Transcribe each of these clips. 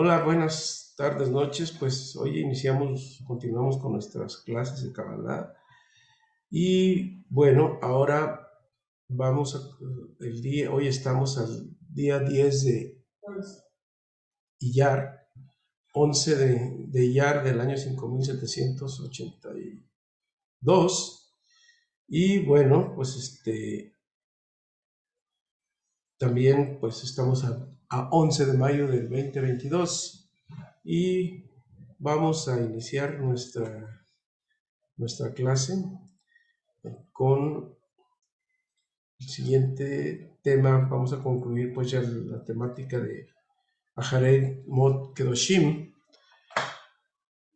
Hola, buenas tardes, noches. Pues hoy continuamos con nuestras clases de Kabbalah. Y bueno, ahora vamos a, hoy estamos al día 10 de Iyar, 11 de Iyar del año 5782. Y bueno, pues también pues estamos a 11 de mayo del 2022 y vamos a iniciar nuestra clase con el siguiente tema. Vamos a concluir pues ya la temática de Aharei Mod Kedoshim,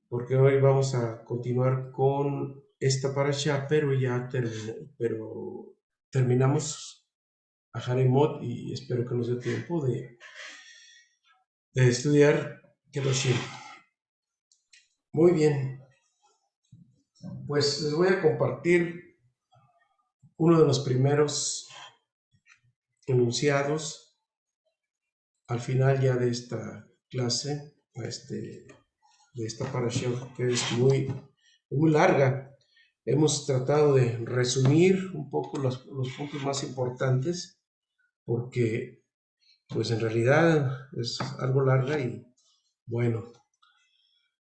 porque hoy vamos a continuar con esta parasha, pero terminamos Aharei Mod y espero que nos dé tiempo de estudiar Kedoshim. Muy bien, pues les voy a compartir uno de los primeros enunciados al final ya de esta clase, de esta parasha, que es muy larga. Hemos tratado de resumir un poco los puntos más importantes, porque pues en realidad es algo larga y bueno.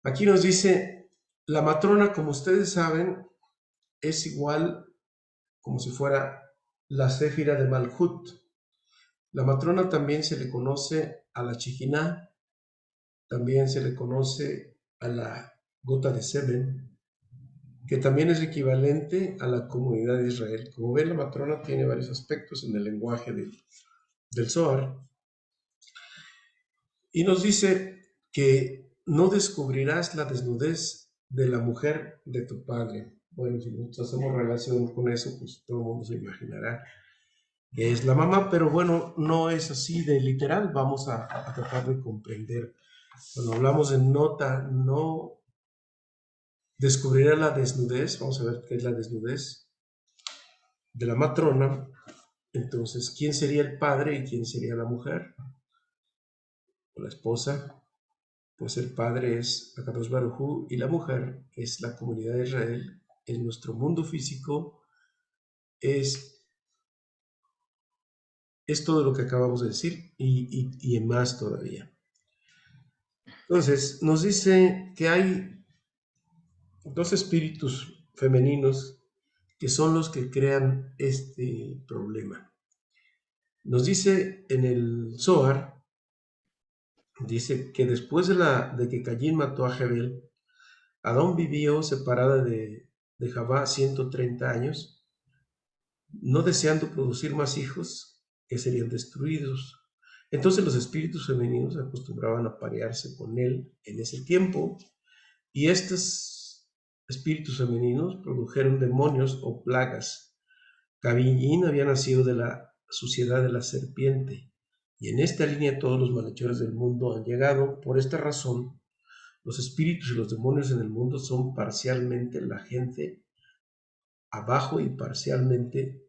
Aquí nos dice, la matrona, como ustedes saben, es igual como si fuera la céfira de Malhut. La matrona también se le conoce a la Chijiná, también se le conoce a la gota de semen, que también es equivalente a la comunidad de Israel. Como ven, la matrona tiene varios aspectos en el lenguaje del Zohar. Y nos dice que no descubrirás la desnudez de la mujer de tu padre. Bueno, si nosotros hacemos relación con eso, pues todo el mundo se imaginará que es la mamá, pero bueno, no es así de literal. Vamos a tratar de comprender. Cuando hablamos de nota, no descubrirá la desnudez. Vamos a ver qué es la desnudez de la matrona. Entonces, ¿quién sería el padre y quién sería la mujer? O la esposa. Pues el padre es Akadosh Baruj Hu y la mujer es la comunidad de Israel, es nuestro mundo físico, es todo lo que acabamos de decir y en más todavía. Entonces, nos dice que hay dos espíritus femeninos que son los que crean este problema. Nos dice en el Zohar, dice que después de que Caín mató a Jebel, Adón vivió separada de Javá 130 años, no deseando producir más hijos que serían destruidos. Entonces los espíritus femeninos acostumbraban a parearse con él en ese tiempo, y estos espíritus femeninos produjeron demonios o plagas. Caín había nacido de la suciedad de la serpiente, y en esta línea todos los malhechores del mundo han llegado. Por esta razón, los espíritus y los demonios en el mundo son parcialmente la gente abajo y parcialmente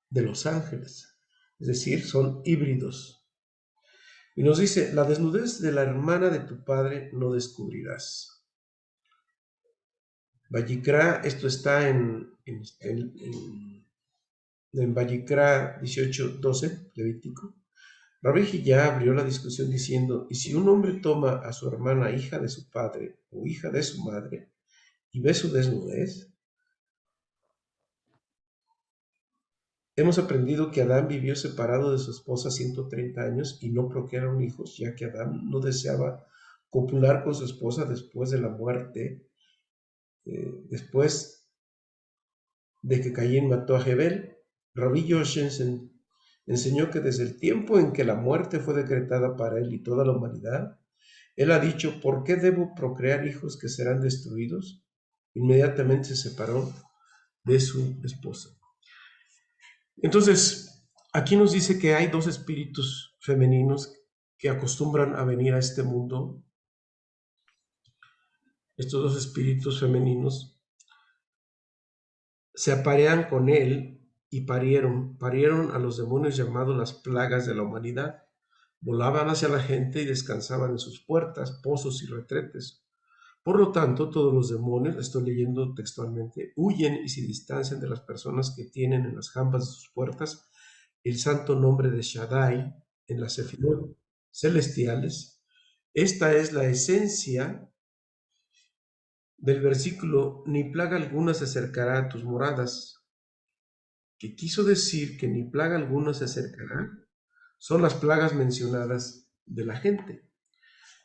de los ángeles. Es decir, son híbridos. Y nos dice, la desnudez de la hermana de tu padre no descubrirás. Vayikra, esto está en Vayikra 18:12, Levítico. Rabbi ya abrió la discusión diciendo, ¿y si un hombre toma a su hermana hija de su padre o hija de su madre y ve su desnudez? Hemos aprendido que Adán vivió separado de su esposa 130 años y no procrearon hijos, ya que Adán no deseaba copular con su esposa después de la muerte, después de que Caín mató a Jebel. Rabbi Yoshen enseñó que desde el tiempo en que la muerte fue decretada para él y toda la humanidad, él ha dicho, ¿por qué debo procrear hijos que serán destruidos? Inmediatamente se separó de su esposa. Entonces, aquí nos dice que hay dos espíritus femeninos que acostumbran a venir a este mundo. Estos dos espíritus femeninos se aparean con él y parieron a los demonios llamados las plagas de la humanidad. volaban hacia la gente y descansaban en sus puertas, pozos y retretes. Por lo tanto, todos los demonios, estoy leyendo textualmente, huyen y se distancian de las personas que tienen en las jambas de sus puertas el santo nombre de Shaddai en las sefirot celestiales. Esta es la esencia del versículo, ni plaga alguna se acercará a tus moradas, que quiso decir que ni plaga alguna se acercará, son las plagas mencionadas de la gente.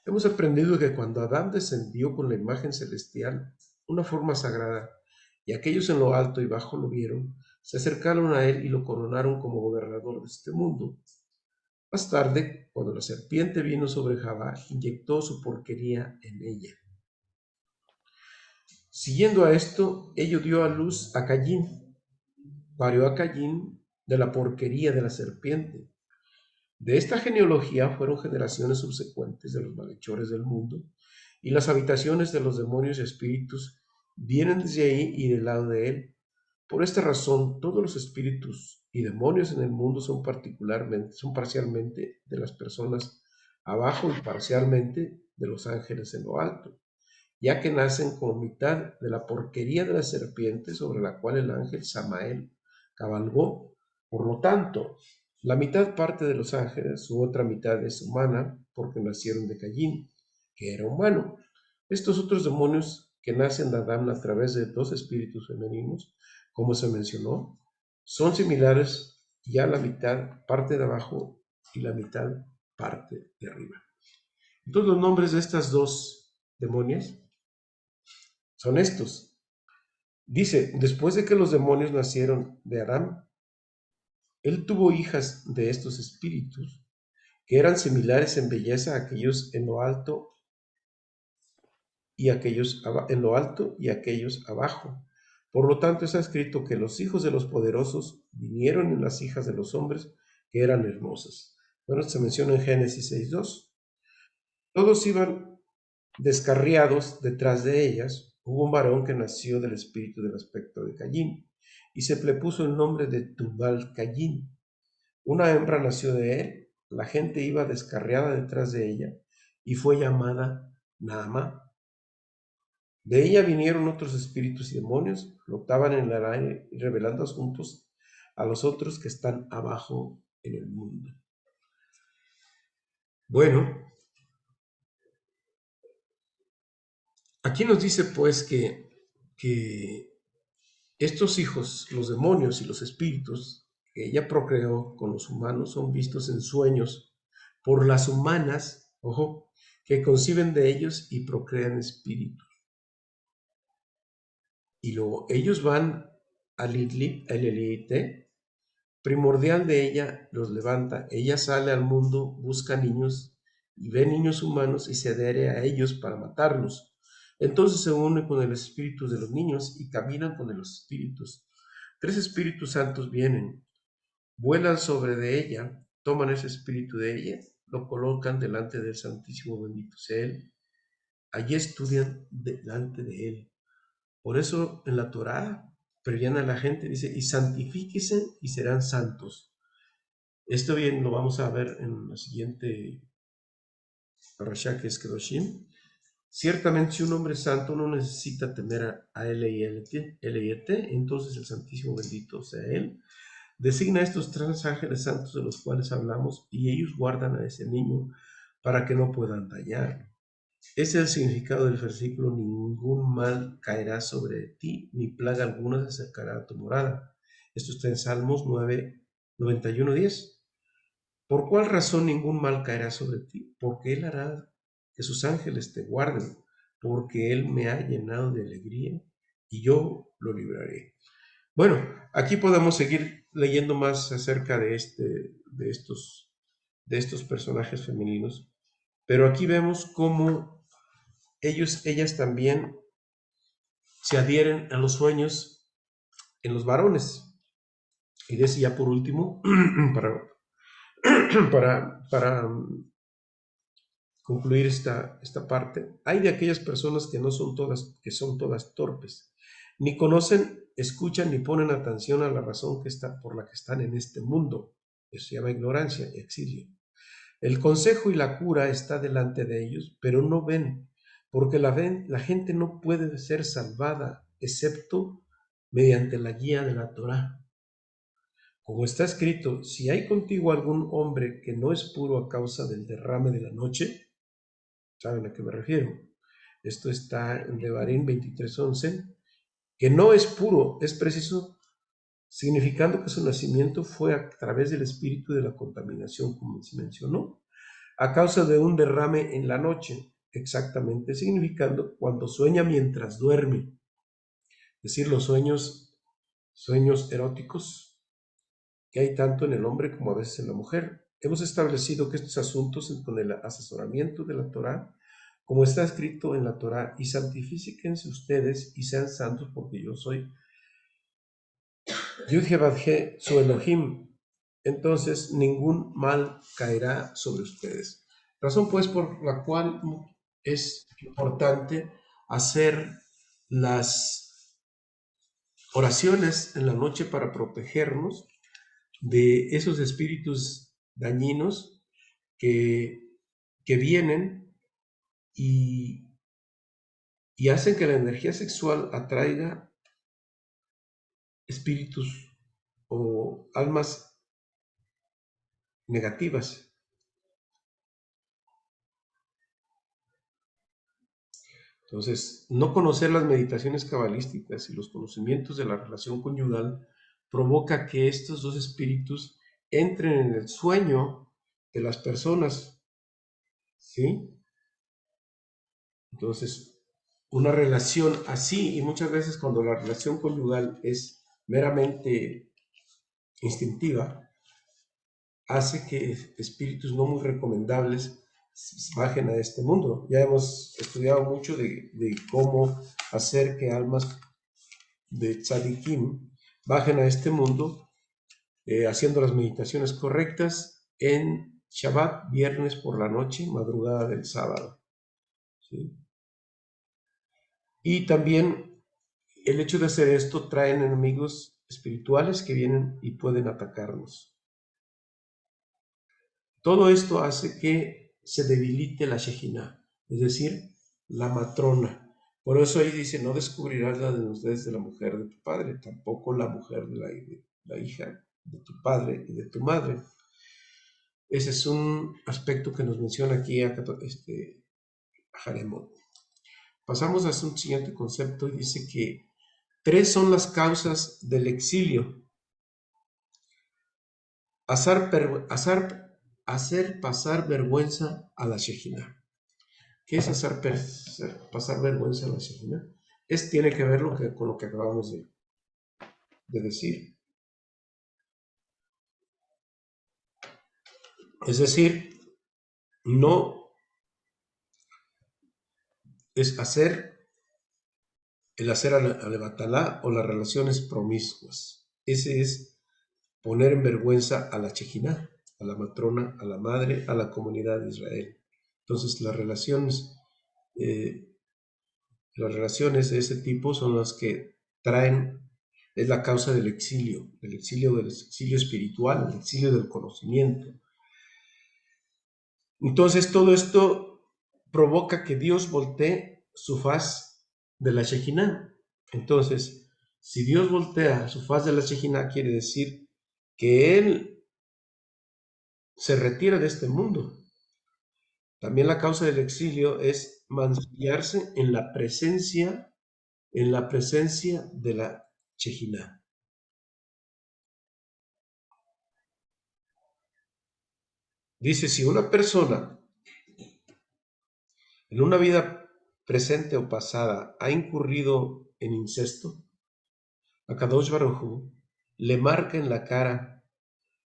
Hemos aprendido que cuando Adán descendió con la imagen celestial, una forma sagrada, y aquellos en lo alto y bajo lo vieron, se acercaron a él y lo coronaron como gobernador de este mundo. Más tarde, cuando la serpiente vino sobre Jabá, inyectó su porquería en ella. Siguiendo a esto, ello dio a luz a Caín, parió a Caín de la porquería de la serpiente. De esta genealogía fueron generaciones subsecuentes de los malhechores del mundo, y las habitaciones de los demonios y espíritus vienen desde ahí y del lado de él. Por esta razón, todos los espíritus y demonios en el mundo son parcialmente de las personas abajo y parcialmente de los ángeles en lo alto, ya que nacen como mitad de la porquería de la serpiente sobre la cual el ángel Samael cabalgó. Por lo tanto, la mitad parte de los ángeles, su otra mitad es humana, porque nacieron de Caín, que era humano. Estos otros demonios que nacen de Adán a través de dos espíritus femeninos, como se mencionó, son similares ya la mitad parte de abajo y la mitad parte de arriba. Entonces los nombres de estas dos demonias son estos. Dice, después de que los demonios nacieron de Adán, él tuvo hijas de estos espíritus, que eran similares en belleza a aquellos en lo alto y aquellos en lo alto y aquellos abajo. Por lo tanto, está escrito que los hijos de los poderosos vinieron en las hijas de los hombres que eran hermosas. Bueno, se menciona en Génesis 6:2. Todos iban descarriados detrás de ellas. Hubo un varón que nació del espíritu del aspecto de Caín, y se le puso el nombre de Tubal Caín. Una hembra nació de él, la gente iba descarriada detrás de ella, y fue llamada Naamá. De ella vinieron otros espíritus y demonios, flotaban en el aire y revelando asuntos a los otros que están abajo en el mundo. Bueno, aquí nos dice pues que estos hijos, los demonios y los espíritus que ella procreó con los humanos, son vistos en sueños por las humanas, ojo, que conciben de ellos y procrean espíritus. Y luego ellos van al elite primordial de ella, los levanta. Ella sale al mundo, busca niños y ve niños humanos y se adhiere a ellos para matarlos. Entonces se une con el espíritu de los niños y caminan con los espíritus. 3 espíritus santos vienen, vuelan sobre de ella, toman ese espíritu de ella, lo colocan delante del Santísimo, bendito sea él. Allí estudian delante de él. Por eso en la Torá previene a la gente, dice, y santifíquese y serán santos. Esto bien lo vamos a ver en la siguiente parashá, que es Kedoshim. Ciertamente, si un hombre es santo no necesita temer a L-I-T, entonces el Santísimo bendito sea él. Designa a estos 3 ángeles santos de los cuales hablamos, y ellos guardan a ese niño para que no puedan dañarlo. Ese es el significado del versículo: ningún mal caerá sobre ti, ni plaga alguna se acercará a tu morada. Esto está en Salmos 91:10. ¿Por cuál razón ningún mal caerá sobre ti? Porque Él hará que sus ángeles te guarden, porque Él me ha llenado de alegría y yo lo libraré. Bueno, aquí podemos seguir leyendo más acerca de estos personajes femeninos, pero aquí vemos cómo ellas también se adhieren a los sueños en los varones. Y decía por último, para concluir esta parte, hay de aquellas personas que son todas torpes, ni conocen, escuchan ni ponen atención a la razón por la que están en este mundo. Eso se llama ignorancia y exilio. El consejo y la cura está delante de ellos, pero no ven, porque la gente no puede ser salvada excepto mediante la guía de la Torá. Como está escrito, si hay contigo algún hombre que no es puro a causa del derrame de la noche, ¿saben a qué me refiero? Esto está en Devarim 23:11, que no es puro, es preciso, significando que su nacimiento fue a través del espíritu de la contaminación, como se mencionó, a causa de un derrame en la noche, exactamente, significando cuando sueña mientras duerme, es decir, los sueños eróticos que hay tanto en el hombre como a veces en la mujer. Hemos establecido que estos asuntos, con el asesoramiento de la Torá, como está escrito en la Torá, y santifíquense ustedes y sean santos porque yo soy Yud-Heh-Vav-Heh, su Elohim, entonces ningún mal caerá sobre ustedes. Razón pues por la cual es importante hacer las oraciones en la noche para protegernos de esos espíritus dañinos que, que vienen y, y hacen que la energía sexual atraiga espíritus o almas negativas. Entonces, no conocer las meditaciones cabalísticas y los conocimientos de la relación conyugal provoca que estos dos espíritus entren en el sueño de las personas, ¿sí? Entonces, una relación así, y muchas veces cuando la relación conyugal es meramente instintiva, hace que espíritus no muy recomendables bajen a este mundo. Ya hemos estudiado mucho de cómo hacer que almas de tzadikim bajen a este mundo haciendo las meditaciones correctas en Shabbat, viernes por la noche, madrugada del sábado, ¿sí? Y también el hecho de hacer esto traen enemigos espirituales que vienen y pueden atacarnos. Todo esto hace que se debilite la Shejinah, es decir, la matrona. Por eso ahí dice, no descubrirás la desnudez de la mujer de tu padre, tampoco la mujer de la hija de tu padre y de tu madre. Ese es un aspecto que nos menciona aquí a Jaremot. Pasamos a un siguiente concepto y dice que tres son las causas del exilio. Hacer pasar vergüenza a la Shejinah. ¿Qué es hacer pasar vergüenza a la Shejinah? Tiene que ver con lo que acabamos de decir. Es decir, no es el hacer alevatalá o las relaciones promiscuas. Ese es poner en vergüenza a la Shejinah, a la matrona, a la madre, a la comunidad de Israel. Entonces, eh, las relaciones de ese tipo son las que traen, es la causa del exilio espiritual, el exilio del conocimiento. Entonces, todo esto provoca que Dios voltee su faz de la Shejinah. Entonces, si Dios voltea su faz de la Shejinah, quiere decir que Él se retira de este mundo. También la causa del exilio es mancillarse en la presencia de la Shejinah. Dice, si una persona en una vida presente o pasada ha incurrido en incesto, Akadosh Baruj Hu le marca en la cara,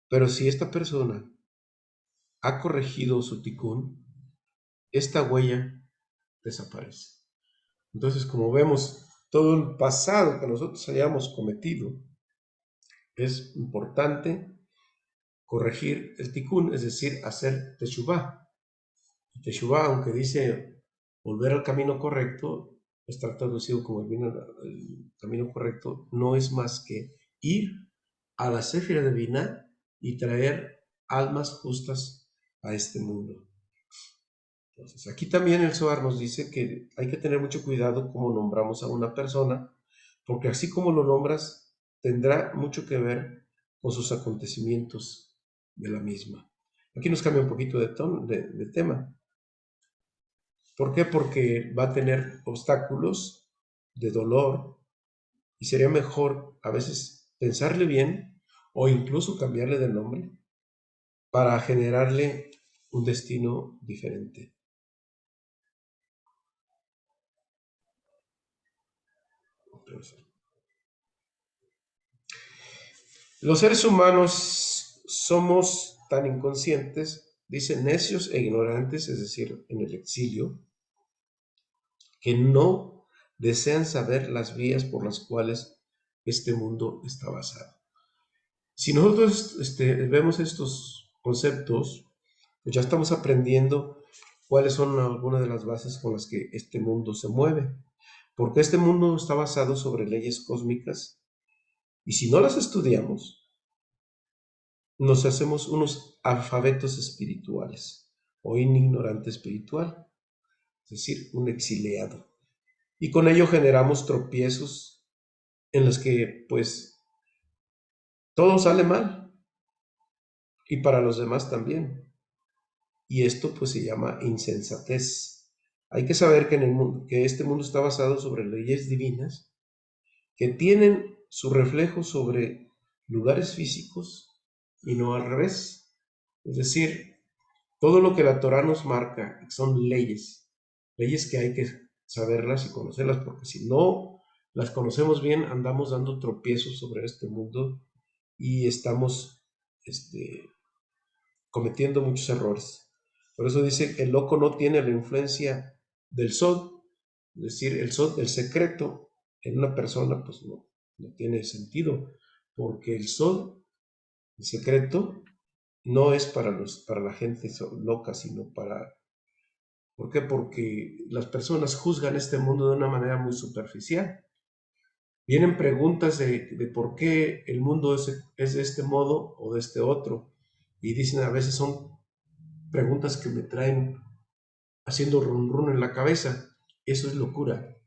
pero si esta persona ha corregido su tikkun, esta huella desaparece. Entonces, como vemos, todo el pasado que nosotros hayamos cometido, es importante corregir el tikkun, es decir, hacer teshuvah. Teshuvah, aunque dice volver al camino correcto, está traducido como el camino correcto, no es más que ir a la Séfira de Binah y traer almas justas a este mundo. Entonces, aquí también el Zohar nos dice que hay que tener mucho cuidado cómo nombramos a una persona, porque así como lo nombras, tendrá mucho que ver con sus acontecimientos de la misma. Aquí nos cambia un poquito de tema. ¿Por qué? Porque va a tener obstáculos de dolor y sería mejor a veces pensarle bien o incluso cambiarle de nombre para generarle un destino diferente. Los seres humanos somos tan inconscientes, dicen necios e ignorantes, es decir, en el exilio, que no desean saber las vías por las cuales este mundo está basado. Si nosotros vemos estos conceptos, pues ya estamos aprendiendo cuáles son algunas de las bases con las que este mundo se mueve, porque este mundo está basado sobre leyes cósmicas y si no las estudiamos, nos hacemos unos alfabetos espirituales o un ignorante espiritual, es decir, un exiliado. Y con ello generamos tropiezos en los que pues todo sale mal y para los demás también. Y esto pues se llama insensatez. Hay que saber que, que este mundo está basado sobre leyes divinas que tienen su reflejo sobre lugares físicos y no al revés. Es decir, todo lo que la Torah nos marca son leyes, leyes que hay que saberlas y conocerlas, porque si no las conocemos bien, andamos dando tropiezos sobre este mundo y estamos cometiendo muchos errores. Por eso dice que el loco no tiene la influencia del Sod, es decir, el Sod, el secreto en una persona, pues no tiene sentido, porque el Sod, el secreto, no es para la gente loca, sino para... ¿Por qué? Porque las personas juzgan este mundo de una manera muy superficial. Vienen preguntas de por qué el mundo es de este modo o de este otro. Y dicen a veces son preguntas que me traen haciendo run run en la cabeza. Eso es locura.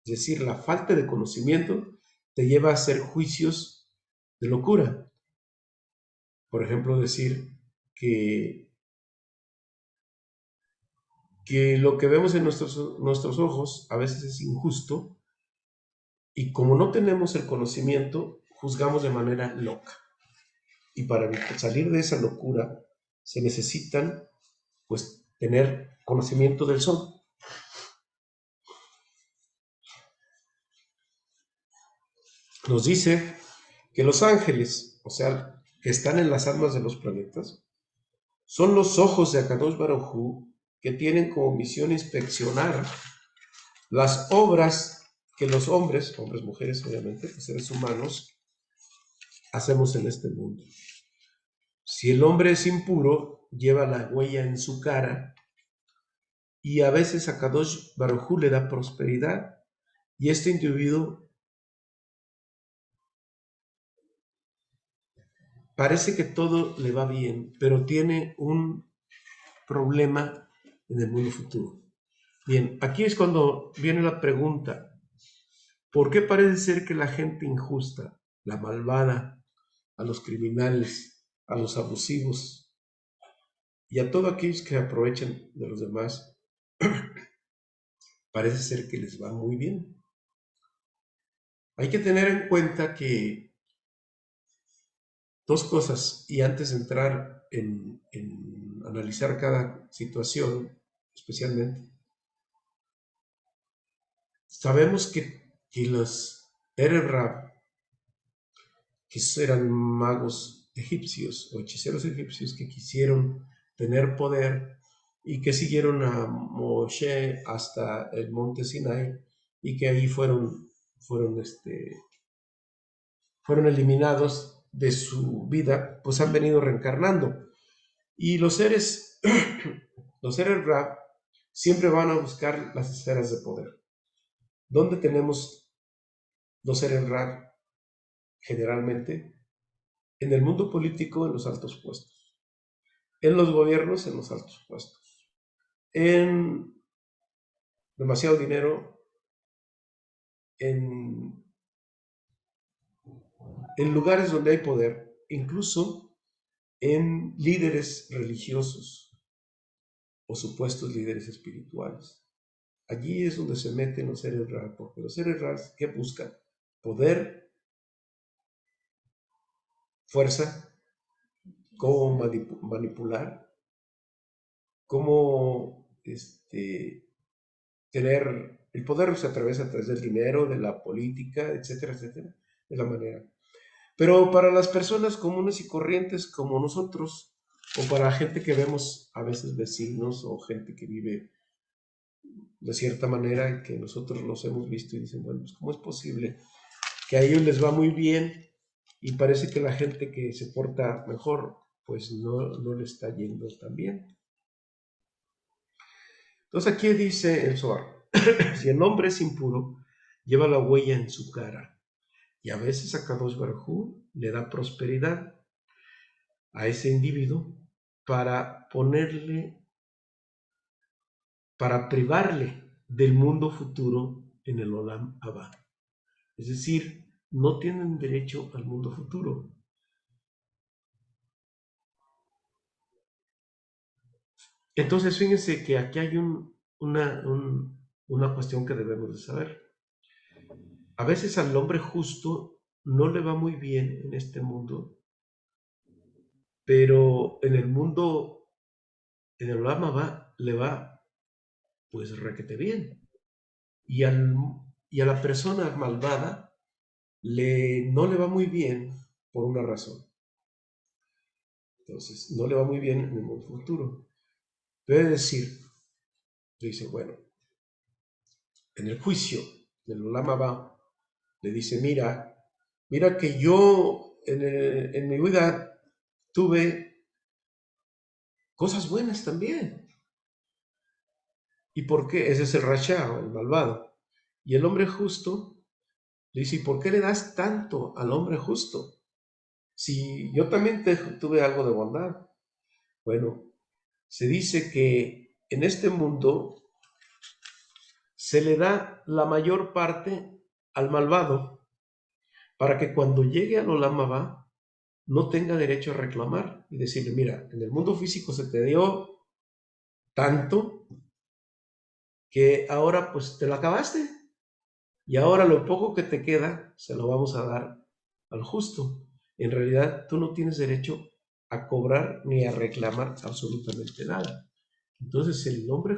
Es decir, la falta de conocimiento te lleva a hacer juicios de locura. Por ejemplo, decir que, que lo que vemos en nuestros ojos a veces es injusto y como no tenemos el conocimiento, juzgamos de manera loca. Y para salir de esa locura se necesitan, pues, tener conocimiento del sol. Nos dice que los ángeles, o sea, que están en las almas de los planetas, son los ojos de Akadosh Baruj Hu que tienen como misión inspeccionar las obras que los hombres, mujeres obviamente, los seres humanos, hacemos en este mundo. Si el hombre es impuro, lleva la huella en su cara y a veces a Kadosh Baruj Hu le da prosperidad y este individuo parece que todo le va bien, pero tiene un problema en el mundo futuro. Bien, aquí es cuando viene la pregunta, ¿por qué parece ser que la gente injusta, la malvada, a los criminales, a los abusivos y a todos aquellos que aprovechan de los demás, parece ser que les va muy bien? Hay que tener en cuenta que dos cosas, y antes de entrar en analizar cada situación especialmente, sabemos que los Ereb, que eran magos egipcios o hechiceros egipcios que quisieron tener poder y que siguieron a Moshe hasta el monte Sinai y que ahí fueron fueron eliminados de su vida, pues han venido reencarnando. Y los seres, los seres Ra, siempre van a buscar las esferas de poder. ¿Dónde tenemos los seres Ra generalmente? En el mundo político, en los altos puestos. en los gobiernos, en los altos puestos, en demasiado dinero, en, en lugares donde hay poder, incluso en líderes religiosos o supuestos líderes espirituales. Allí es donde se meten los seres raros, porque los seres raros, ¿qué buscan? Poder, fuerza, cómo manipular, cómo tener el poder se atraviesa a través del dinero, de la política, etcétera, etcétera, de la manera. Pero para las personas comunes y corrientes como nosotros, o para gente que vemos a veces vecinos o gente que vive de cierta manera y que nosotros los hemos visto y dicen, bueno, pues ¿cómo es posible que a ellos les va muy bien y parece que la gente que se porta mejor, pues no le está yendo tan bien? Entonces aquí dice el Zohar, si el hombre es impuro, lleva la huella en su cara. Y a veces a Kadosh Baruj Hu le da prosperidad a ese individuo para privarle del mundo futuro en el Olam Abba. Es decir, no tienen derecho al mundo futuro. Entonces, fíjense que aquí hay una cuestión que debemos de saber. A veces al hombre justo no le va muy bien en este mundo, pero en el mundo, en el Olam Abba, le va pues requete bien. Y, y a la persona malvada no le va muy bien por una razón. Entonces, no le va muy bien en el mundo futuro. Debe decir, dice, bueno, en el juicio del Olam Abba, le dice, mira que yo en mi vida tuve cosas buenas también. ¿Y por qué? Ese es el Rasha, el malvado. Y el hombre justo le dice, ¿y por qué le das tanto al hombre justo? Si yo también tuve algo de bondad. Bueno, se dice que en este mundo se le da la mayor parte al malvado para que cuando llegue al Olam Abba no tenga derecho a reclamar y decirle, mira, en el mundo físico se te dio tanto que ahora pues te lo acabaste y ahora lo poco que te queda se lo vamos a dar al justo. En realidad tú no tienes derecho a cobrar ni a reclamar absolutamente nada. Entonces el hombre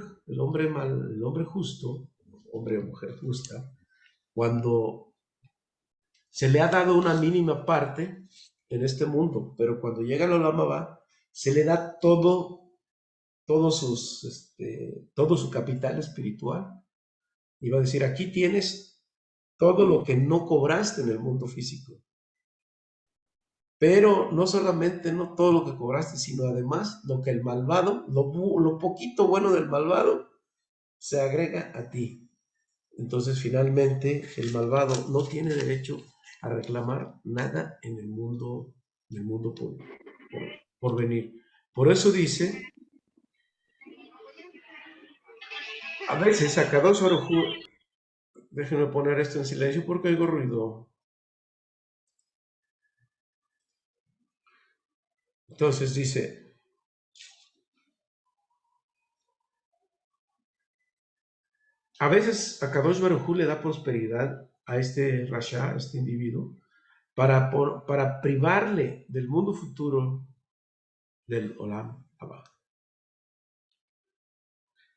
justo, hombre o mujer justa, cuando se le ha dado una mínima parte en este mundo, pero cuando llega el Olam Abba, se le da todo su capital espiritual. Y va a decir, aquí tienes todo lo que no cobraste en el mundo físico. Pero no solamente no todo lo que cobraste, sino además lo que el malvado, lo poquito bueno del malvado, se agrega a ti. Entonces finalmente el malvado no tiene derecho a reclamar nada en el mundo por venir. Por eso dice, a veces a Kadosh Baruj Hu, déjenme poner esto en silencio porque oigo ruido. Entonces dice, a veces a Kadosh Baruj Hu le da prosperidad a este Rasha, a este individuo, para privarle del mundo futuro del Olam Abba.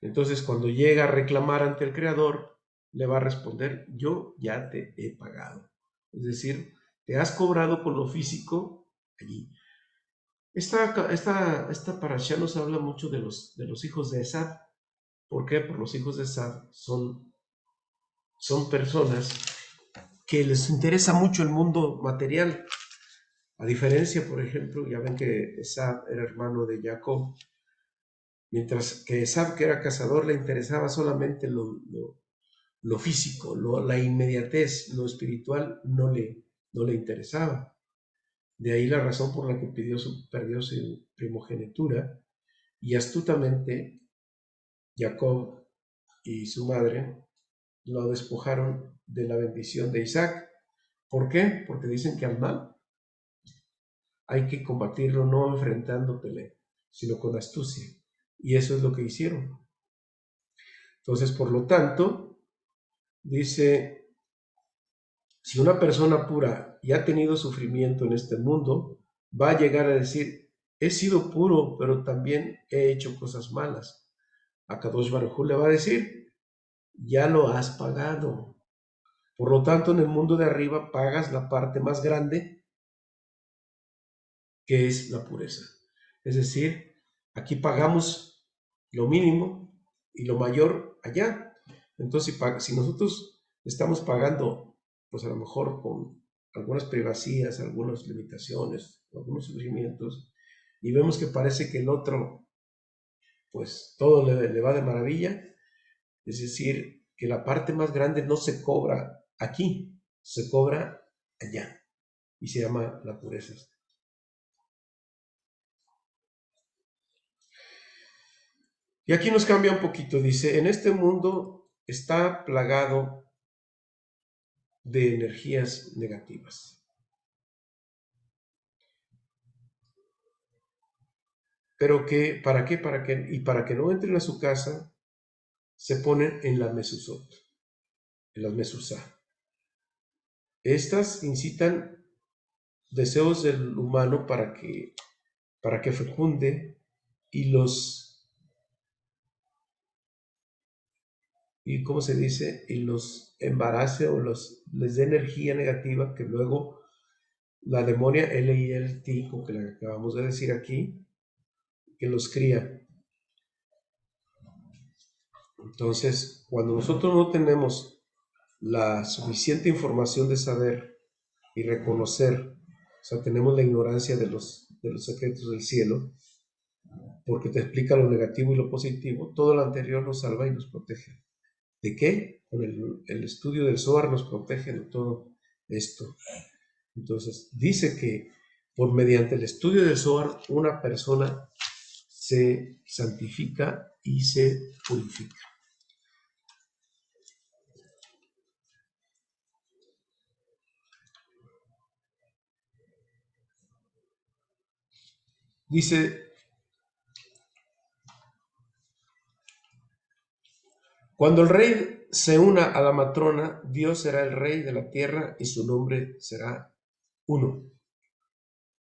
Entonces, cuando llega a reclamar ante el Creador, le va a responder, yo ya te he pagado. Es decir, te has cobrado con lo físico allí. Esta parasha nos habla mucho de los hijos de Esab. ¿Por qué? Porque los hijos de Esab son personas que les interesa mucho el mundo material. A diferencia, por ejemplo, ya ven que Esab era hermano de Jacob, mientras que Esab, que era cazador, le interesaba solamente lo físico, la inmediatez, lo espiritual no le interesaba. De ahí la razón por la que perdió su primogenitura, y astutamente Jacob y su madre lo despojaron de la bendición de Isaac. ¿Por qué? Porque dicen que al mal hay que combatirlo no enfrentándole, sino con astucia. Y eso es lo que hicieron. Entonces, por lo tanto, dice, si una persona pura y ha tenido sufrimiento en este mundo, va a llegar a decir, he sido puro, pero también he hecho cosas malas. A Kadosh Baruj Hu le va a decir, ya lo has pagado. Por lo tanto, en el mundo de arriba pagas la parte más grande, que es la pureza. Es decir, aquí pagamos lo mínimo y lo mayor allá. Entonces, si nosotros estamos pagando, pues a lo mejor con algunas privacidades, algunas limitaciones, algunos sufrimientos, y vemos que parece que el otro, pues todo le va de maravilla, es decir, que la parte más grande no se cobra aquí, se cobra allá, y se llama la pureza. Y aquí nos cambia un poquito, dice, en este mundo está plagado de energías negativas. Pero que, ¿para qué? Para que no entren a su casa, se ponen en la mesuzot, en las mesuzá. Estas incitan deseos del humano para que fecunde y ¿cómo se dice? Y los embarace o les dé energía negativa que luego la demonia L-I-L-T, como que la acabamos de decir aquí, que los cría. Entonces, cuando nosotros no tenemos la suficiente información de saber y reconocer, o sea, tenemos la ignorancia de los secretos del cielo, porque te explica lo negativo y lo positivo, todo lo anterior nos salva y nos protege. ¿De qué? Con el estudio del Zohar nos protege de todo esto. Entonces, dice que mediante el estudio del Zohar, una persona se santifica y se purifica. Dice, cuando el rey se una a la matrona, Dios será el rey de la tierra y su nombre será uno.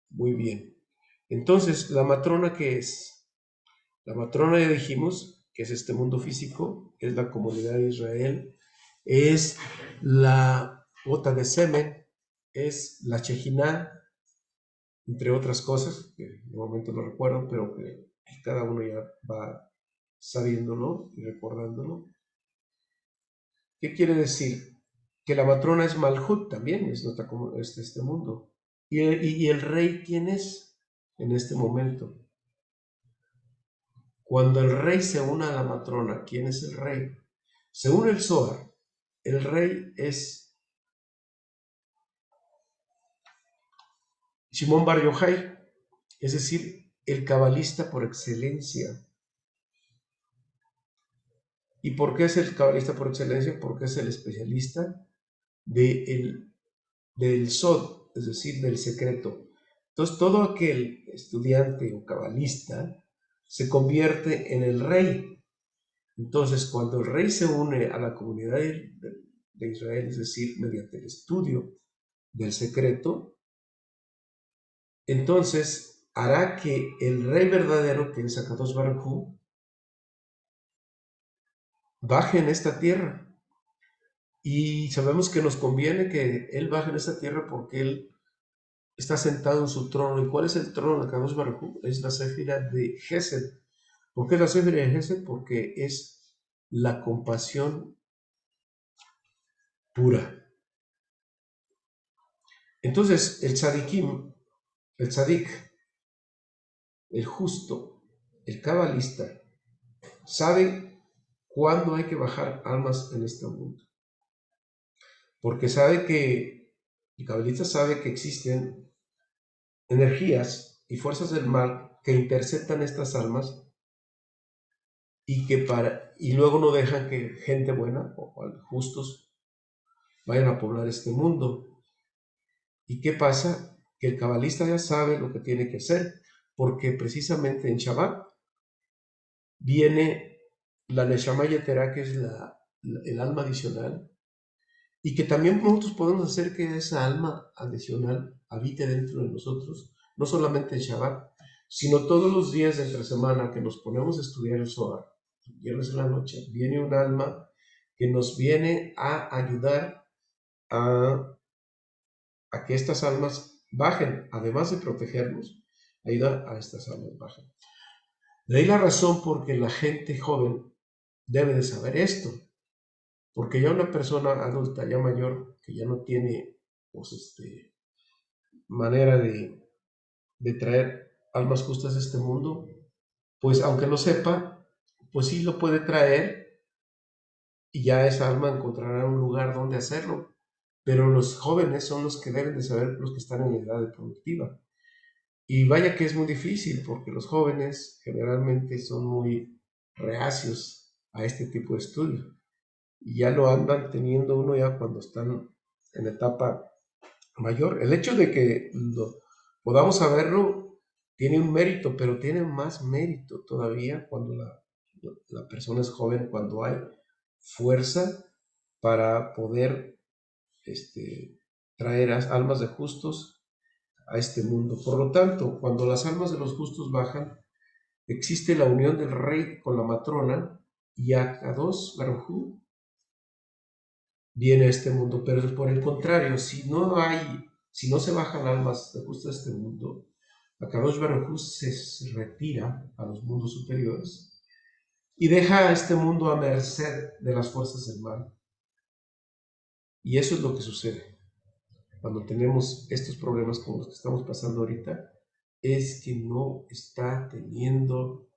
Muy bien. Entonces, ¿la matrona qué es? La matrona, ya dijimos, que es este mundo físico, es la comunidad de Israel, es la bota de semen, es la Shejiná, entre otras cosas, que de momento no recuerdo, pero que cada uno ya va sabiéndolo y recordándolo. ¿Qué quiere decir? Que la matrona es Malhut también, es este mundo. ¿Y el rey quién es en este momento? Cuando el rey se une a la matrona, ¿quién es el rey? Según el Zohar, el rey es Shimon Bar Yochai, es decir, el cabalista por excelencia. ¿Y por qué es el cabalista por excelencia? Porque es el especialista del Sod, es decir, del secreto. Entonces, todo aquel estudiante o cabalista se convierte en el rey. Entonces, cuando el rey se une a la comunidad de Israel, es decir, mediante el estudio del secreto, entonces hará que el rey verdadero, que es Akadosh Baruj Hu, baje en esta tierra. Y sabemos que nos conviene que él baje en esta tierra porque él está sentado en su trono. ¿Y cuál es el trono de Akadosh Baruj Hu? Es la Séfira de Gesed. ¿Por qué la Séfira de Gesed? Porque es la compasión pura. Entonces, el tzadikim, el tzadik, el justo, el cabalista, sabe cuándo hay que bajar almas en este mundo. Porque sabe que, el cabalista sabe que existen energías y fuerzas del mal que interceptan estas almas y luego no dejan que gente buena o justos vayan a poblar este mundo. ¿Y qué pasa? Que el cabalista ya sabe lo que tiene que hacer, porque precisamente en Shabbat viene la Neshama Yetera, que es el alma adicional, y que también nosotros podemos hacer que esa alma adicional habite dentro de nosotros, no solamente en Shabbat, sino todos los días de entre semana que nos ponemos a estudiar el Zohar, viernes en la noche, viene un alma que nos viene a ayudar a, a que estas almas bajen, además de protegernos, ayudar a estas almas bajen. De ahí la razón por que la gente joven debe de saber esto, porque ya una persona adulta, ya mayor, que ya no tiene pues, manera de traer almas justas a este mundo, pues aunque lo sepa, pues sí lo puede traer y ya esa alma encontrará un lugar donde hacerlo. Pero los jóvenes son los que deben de saber, los que están en la edad productiva. Y vaya que es muy difícil, porque los jóvenes generalmente son muy reacios a este tipo de estudio. Y ya lo andan teniendo uno ya cuando están en etapa mayor. El hecho de que podamos saberlo tiene un mérito, pero tiene más mérito todavía cuando la persona es joven, cuando hay fuerza para poder traer almas de justos a este mundo. Por lo tanto, cuando las almas de los justos bajan, existe la unión del rey con la matrona y Akadosh Baruj Hu viene a este mundo. Pero por el contrario, si no se bajan almas de justos a este mundo, Akadosh Baruj Hu se retira a los mundos superiores y deja a este mundo a merced de las fuerzas del mal. Y eso es lo que sucede cuando tenemos estos problemas como los que estamos pasando ahorita, es que no está teniendo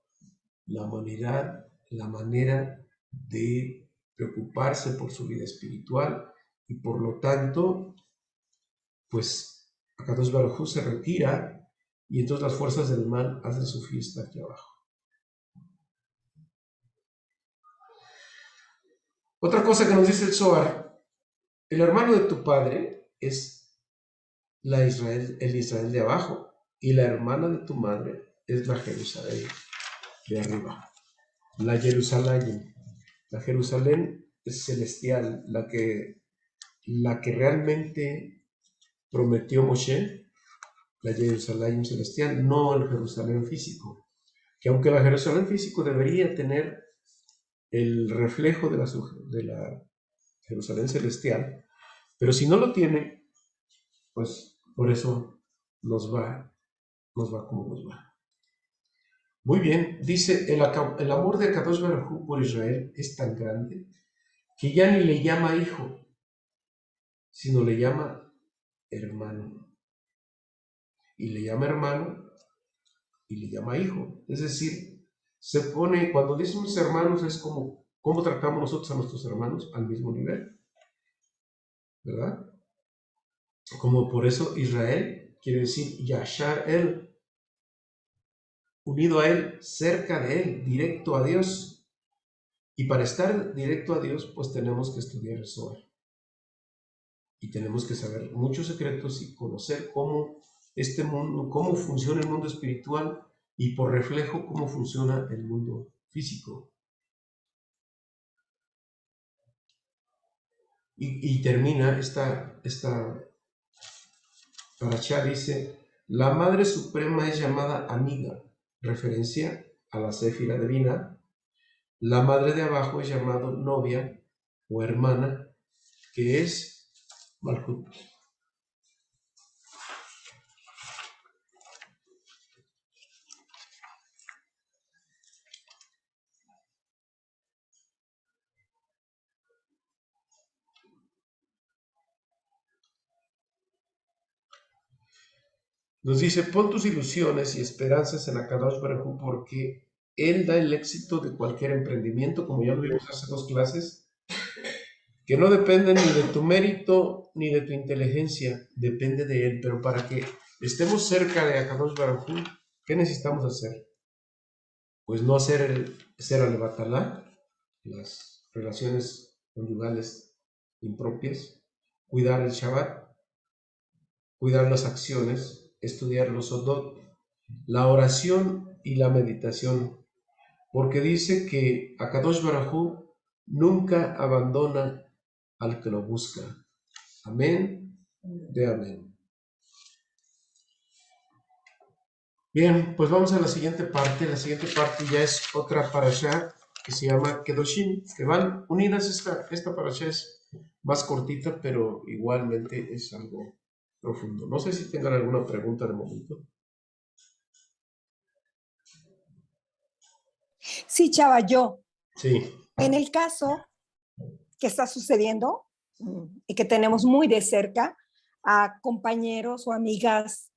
la humanidad la manera de preocuparse por su vida espiritual y por lo tanto, pues Akadosh Baruj Hu se retira y entonces las fuerzas del mal hacen su fiesta aquí abajo. Otra cosa que nos dice el Zohar, el hermano de tu padre es el Israel de abajo, y la hermana de tu madre es la Jerusalén de arriba, la Jerusalén. La Jerusalén es celestial, la que realmente prometió Moshe, la Jerusalén celestial, no el Jerusalén físico, que aunque la Jerusalén físico debería tener el reflejo de la Jerusalén celestial, pero si no lo tiene, pues por eso nos va como nos va. Muy bien, dice, el amor de Akadosh Baruj Hu por Israel es tan grande que ya ni le llama hijo, sino le llama hermano. Y le llama hermano y le llama hijo. Es decir, se pone, cuando decimos hermanos, es como, ¿cómo tratamos nosotros a nuestros hermanos? Al mismo nivel, ¿verdad? Como por eso Israel quiere decir Yashar él, unido a él, cerca de él, directo a Dios. Y para estar directo a Dios, pues tenemos que estudiar el Zohar. Y tenemos que saber muchos secretos y conocer cómo este mundo, cómo funciona el mundo espiritual y por reflejo cómo funciona el mundo físico. Y termina esta parashá, dice, la Madre Suprema es llamada amiga, referencia a la Séfira divina. La Madre de abajo es llamada novia o hermana, que es Malhut. Nos dice, pon tus ilusiones y esperanzas en Akadosh Baruj Hu porque Él da el éxito de cualquier emprendimiento, como ya lo vimos hace 2 clases, que no depende ni de tu mérito ni de tu inteligencia, depende de Él, pero para que estemos cerca de Akadosh Baruj Hu, ¿qué necesitamos hacer? Pues no hacer el ser alevatalá, las relaciones conyugales impropias, cuidar el Shabbat, cuidar las acciones, estudiar los Sodot, la oración y la meditación, porque dice que Akadosh Baruj Hu nunca abandona al que lo busca. Amén de amén. Bien, pues vamos a la siguiente parte. La siguiente parte ya es otra parashá que se llama Kedoshim, que van unidas. Esta parashá es más cortita, pero igualmente es algo profundo. No sé si tengan alguna pregunta de momento. Sí, Chava, yo. Sí. En el caso que está sucediendo y que tenemos muy de cerca a compañeros o amigas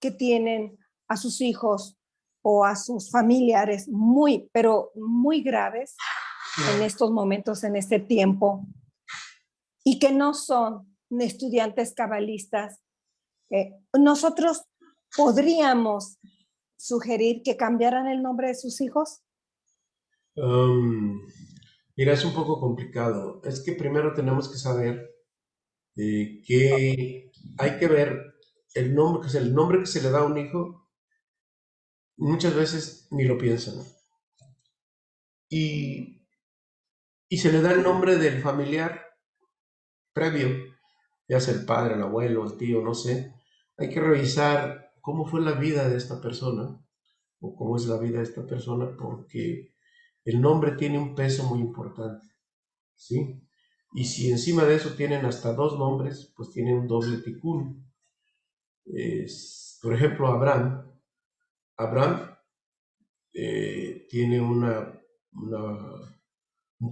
que tienen a sus hijos o a sus familiares muy, pero muy graves en estos momentos, en este tiempo, y que no son estudiantes cabalistas, nosotros podríamos sugerir que cambiaran el nombre de sus hijos. Mira, es un poco complicado. Es que primero tenemos que saber que hay que ver el nombre que se le da a un hijo, muchas veces ni lo piensan. Y se le da el nombre del familiar previo, ya sea el padre, el abuelo, el tío, no sé. Hay que revisar cómo fue la vida de esta persona o cómo es la vida de esta persona, porque el nombre tiene un peso muy importante, ¿sí? Y si encima de eso tienen hasta dos nombres, pues tiene un doble ticún. Por ejemplo, Abraham tiene un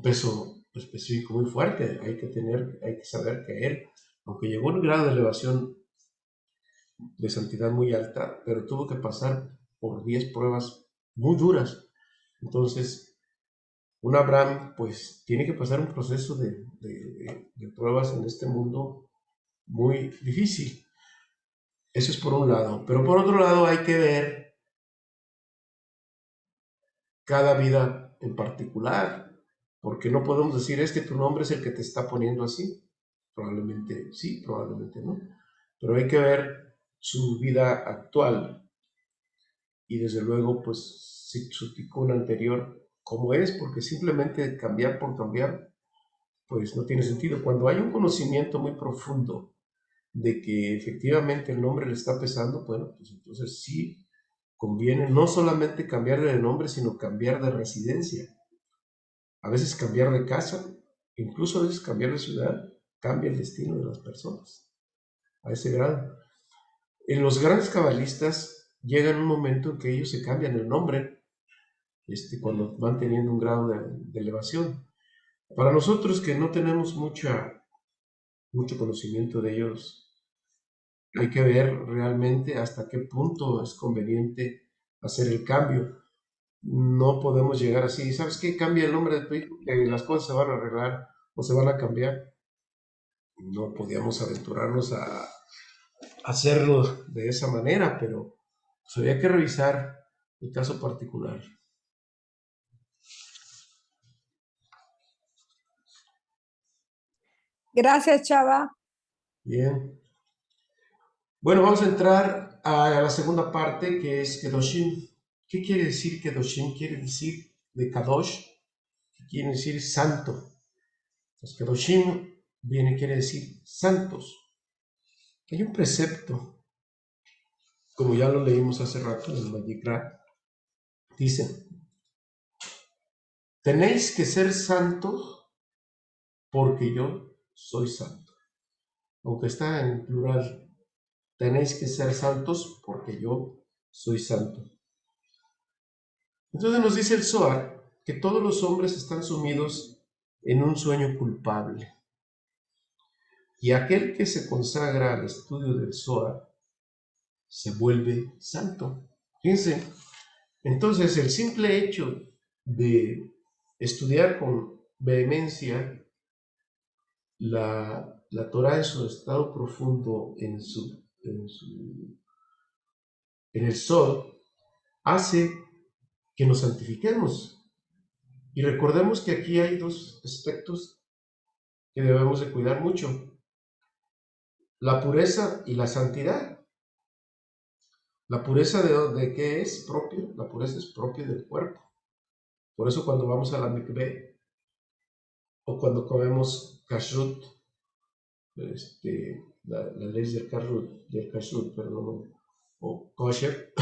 peso específico muy fuerte. Hay que saber que él, aunque llegó a un grado de elevación de santidad muy alta, pero tuvo que pasar por 10 pruebas muy duras. Entonces, un Abraham, pues, tiene que pasar un proceso de pruebas en este mundo muy difícil. Eso es por un lado. Pero por otro lado, hay que ver cada vida en particular, porque no podemos decir es que tu nombre es el que te está poniendo así. Probablemente sí, probablemente no. Pero hay que ver su vida actual y desde luego, pues, si su tikkun anterior, cómo es, porque simplemente cambiar por cambiar, pues no tiene sentido. Cuando hay un conocimiento muy profundo de que efectivamente el nombre le está pesando, bueno, pues entonces sí conviene no solamente cambiar de nombre, sino cambiar de residencia. A veces cambiar de casa, incluso a veces cambiar de ciudad, cambia el destino de las personas, a ese grado. En los grandes cabalistas llegan un momento en que ellos se cambian el nombre cuando van teniendo un grado de elevación. Para nosotros que no tenemos mucho conocimiento de ellos, hay que ver realmente hasta qué punto es conveniente hacer el cambio. No podemos llegar así, ¿sabes qué? Cambia el nombre de tu hijo, que las cosas se van a arreglar o se van a cambiar. No podíamos aventurarnos a hacerlo de esa manera, pero pues había que revisar el caso particular. Gracias, Chava. Bien. Bueno, vamos a entrar a la segunda parte, que es Kedoshim. ¿Qué quiere decir Kedoshim? Quiere decir de Kadosh, que quiere decir santo. Entonces, Kedoshim quiere decir santos. Hay un precepto, como ya lo leímos hace rato en el Vayikra, dice, tenéis que ser santos porque yo soy santo. Aunque está en plural, tenéis que ser santos porque yo soy santo. Entonces nos dice el Zohar que todos los hombres están sumidos en un sueño culpable. Y aquel que se consagra al estudio del Zohar se vuelve santo. Fíjense, entonces el simple hecho de estudiar con vehemencia la Torah en su estado profundo, en su en el sol, hace que nos santifiquemos. Y recordemos que aquí hay dos aspectos que debemos de cuidar mucho: la pureza y la santidad. ¿La pureza de qué es propio? La pureza es propia del cuerpo. Por eso cuando vamos a la mikveh o cuando comemos kashrut, la ley del kashrut, perdón, o kosher,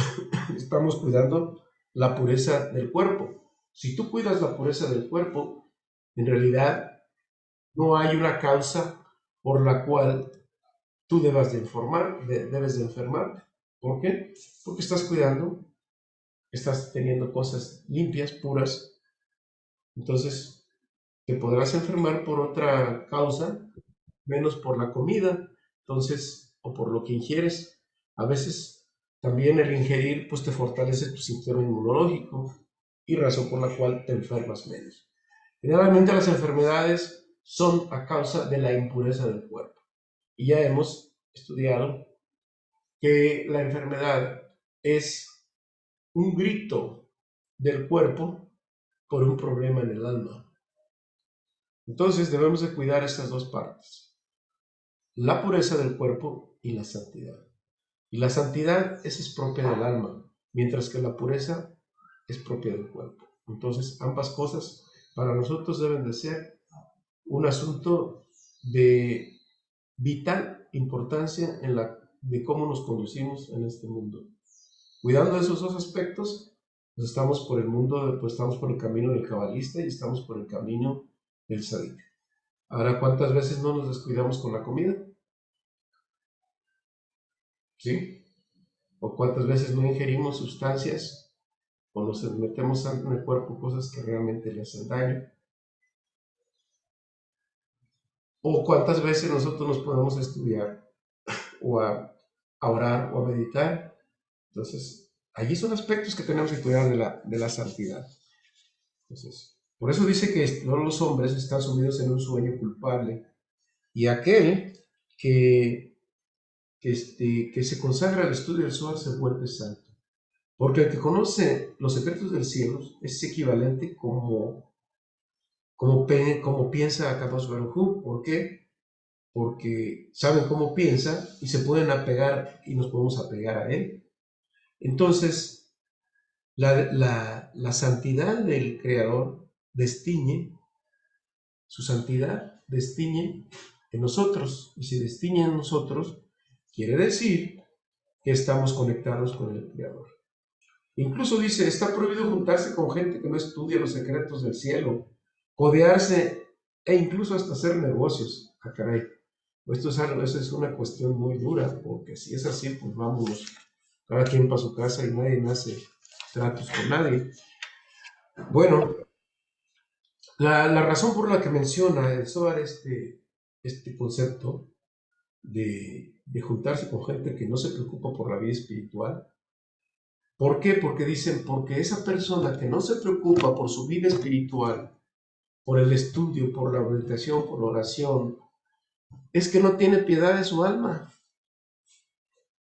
estamos cuidando la pureza del cuerpo. Si tú cuidas la pureza del cuerpo, en realidad no hay una causa por la cual tú debes de enfermarte. ¿Por qué? Porque estás cuidando, estás teniendo cosas limpias, puras. Entonces, te podrás enfermar por otra causa, menos por la comida, entonces, o por lo que ingieres. A veces también el ingerir, pues te fortalece tu sistema inmunológico y razón por la cual te enfermas menos. Generalmente las enfermedades son a causa de la impureza del cuerpo. Y ya hemos estudiado que la enfermedad es un grito del cuerpo por un problema en el alma. Entonces debemos de cuidar estas dos partes: la pureza del cuerpo y la santidad. Y la santidad esa es propia del alma, mientras que la pureza es propia del cuerpo. Entonces ambas cosas para nosotros deben de ser un asunto de vital importancia de cómo nos conducimos en este mundo. Cuidando esos dos aspectos, pues estamos por el mundo, pues estamos por el camino del cabalista y estamos por el camino del tzadik. Ahora, ¿cuántas veces no nos descuidamos con la comida? ¿Sí? ¿O cuántas veces no ingerimos sustancias o nos metemos en el cuerpo cosas que realmente le hacen daño? ¿O cuántas veces nosotros nos podemos estudiar o a orar o a meditar? Entonces, allí son aspectos que tenemos que cuidar de la santidad. Entonces, por eso dice que todos los hombres están sumidos en un sueño culpable, y aquel que se consagra al estudio del Zohar se vuelve santo. Porque el que conoce los secretos del cielo es equivalente como piensa Akadosh Baruj Hu. ¿Por qué? Porque saben cómo piensa y se pueden apegar y nos podemos apegar a él. Entonces, la santidad del Creador su santidad destiñe en nosotros. Y si destiñe en nosotros, quiere decir que estamos conectados con el Creador. Incluso dice, está prohibido juntarse con gente que no estudia los secretos del cielo, codearse e incluso hasta hacer negocios. Ah, caray. Esto es una cuestión muy dura, porque si es así, pues vámonos, cada quien para su casa y nadie hace tratos con nadie. Bueno, la razón por la que menciona el Zohar este concepto de juntarse con gente que no se preocupa por la vida espiritual. ¿Por qué? Porque dicen, porque esa persona que no se preocupa por su vida espiritual, por el estudio, por la meditación, por la oración, es que no tiene piedad de su alma,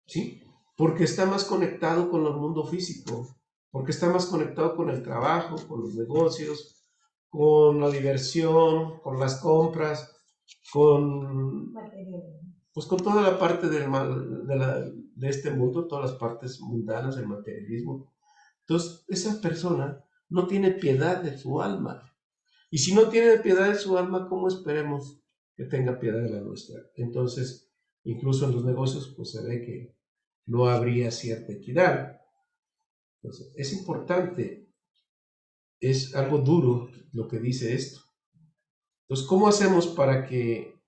¿sí? Porque está más conectado con el mundo físico, porque está más conectado con el trabajo, con los negocios, con la diversión, con las compras, pues con toda la parte de este mundo, todas las partes mundanas del materialismo. Entonces, esa persona no tiene piedad de su alma. Y si no tiene piedad de su alma, ¿cómo esperemos que tenga piedad de la nuestra? Entonces, incluso en los negocios, pues se ve que no habría cierta equidad. Entonces, es importante, es algo duro lo que dice esto. Entonces, ¿cómo hacemos para que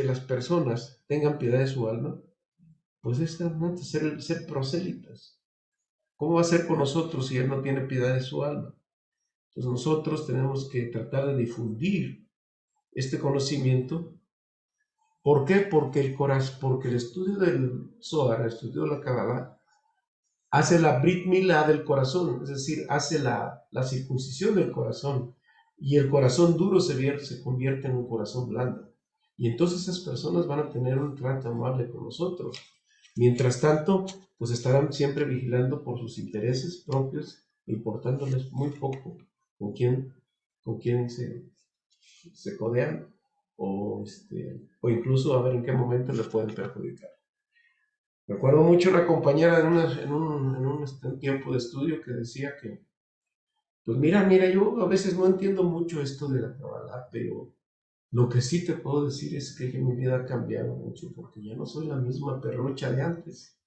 las personas tengan piedad de su alma? Pues es ser prosélitas. ¿Cómo va a ser con nosotros si Él no tiene piedad de su alma? Entonces nosotros tenemos que tratar de difundir este conocimiento. ¿Por qué? Porque el estudio del Zohar, el estudio de la Kabbalah, hace la Brit Milá del corazón, es decir, hace la circuncisión del corazón, y el corazón duro se convierte en un corazón blando. Y entonces esas personas van a tener un trato amable con nosotros. Mientras tanto, pues estarán siempre vigilando por sus intereses propios, importándoles muy poco con quién se codean o incluso a ver en qué momento le pueden perjudicar. Recuerdo mucho una compañera en un tiempo de estudio que decía que, pues mira, yo a veces no entiendo mucho esto de la Kabbalah, pero lo que sí te puedo decir es que mi vida ha cambiado mucho porque ya no soy la misma perrucha de antes.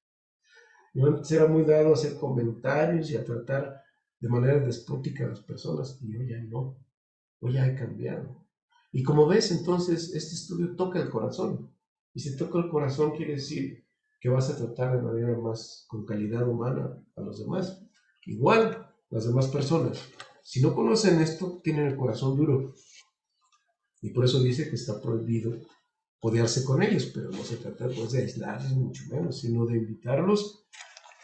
Yo antes era muy dado a hacer comentarios y a tratar de manera despótica a las personas, y yo ya no, yo ya he cambiado. Y como ves, entonces, este estudio toca el corazón. Y si toca el corazón, quiere decir que vas a tratar de manera más con calidad humana a los demás. Igual, las demás personas, si no conocen esto, tienen el corazón duro. Y por eso dice que está prohibido codearse con ellos, pero no se trata pues, de aislarlos, mucho menos, sino de invitarlos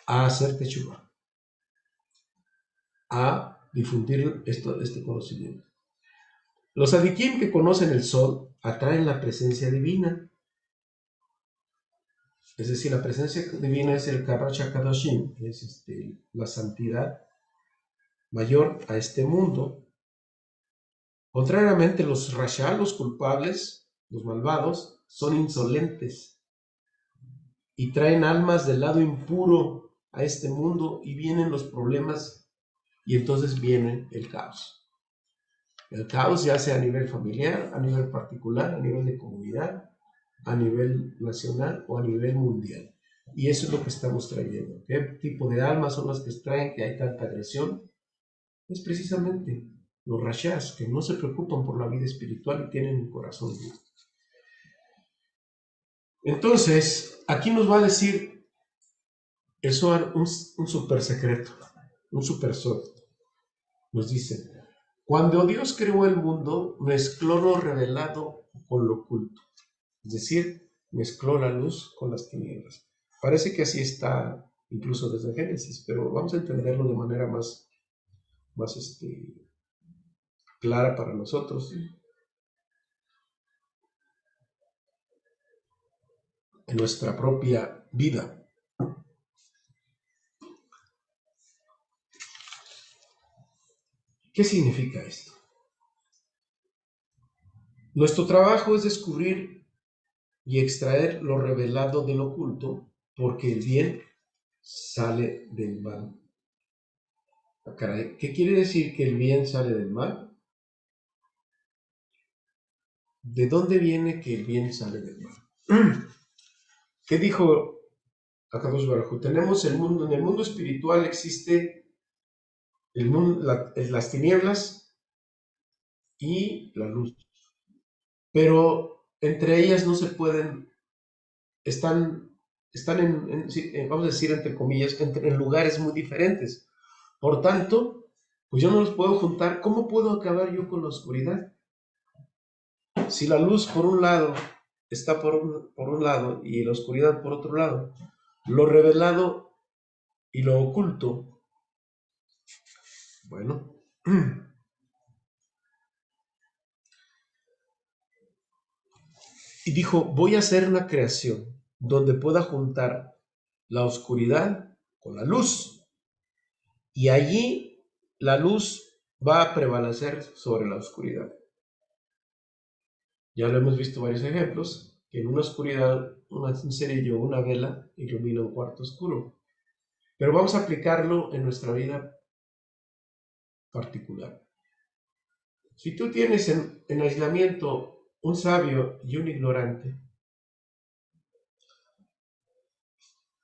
a hacer teshuva, a difundir este conocimiento. Los adikim que conocen el sol atraen la presencia divina, es decir, la presencia divina es el Kadosh Kadoshim, es la santidad mayor a este mundo. Contrariamente, los Rasha, los culpables, los malvados, son insolentes y traen almas del lado impuro a este mundo y vienen los problemas y entonces viene el caos. El caos ya sea a nivel familiar, a nivel particular, a nivel de comunidad, a nivel nacional o a nivel mundial. Y eso es lo que estamos trayendo. ¿Qué tipo de almas son las que traen que hay tanta agresión? Es precisamente los rashas, que no se preocupan por la vida espiritual y tienen un corazón duro. Entonces, aquí nos va a decir el Zohar un super secreto, un super sol. Nos dice, cuando Dios creó el mundo, mezcló lo revelado con lo oculto. Es decir, mezcló la luz con las tinieblas. Parece que así está incluso desde Génesis, pero vamos a entenderlo de manera más clara para nosotros en nuestra propia vida. ¿Qué significa esto? Nuestro trabajo es descubrir y extraer lo revelado del oculto, porque el bien sale del mal. Ah, caray, ¿qué quiere decir que el bien sale del mal? ¿De dónde viene que el bien sale del mal? ¿Qué dijo Akadosh Baruj Hu? Tenemos el mundo, en el mundo espiritual existe el mundo, las tinieblas y la luz, pero entre ellas no se pueden, están vamos a decir entre comillas, en lugares muy diferentes. Por tanto, pues yo no los puedo juntar. ¿Cómo puedo acabar yo con la oscuridad? Si la luz por un lado está por un lado y la oscuridad por otro lado, lo revelado y lo oculto, bueno, y dijo, voy a hacer una creación donde pueda juntar la oscuridad con la luz, y allí la luz va a prevalecer sobre la oscuridad. Ya lo hemos visto varios ejemplos, que en una oscuridad un cerillo o una vela ilumina un cuarto oscuro. Pero vamos a aplicarlo en nuestra vida particular. Si tú tienes en aislamiento un sabio y un ignorante,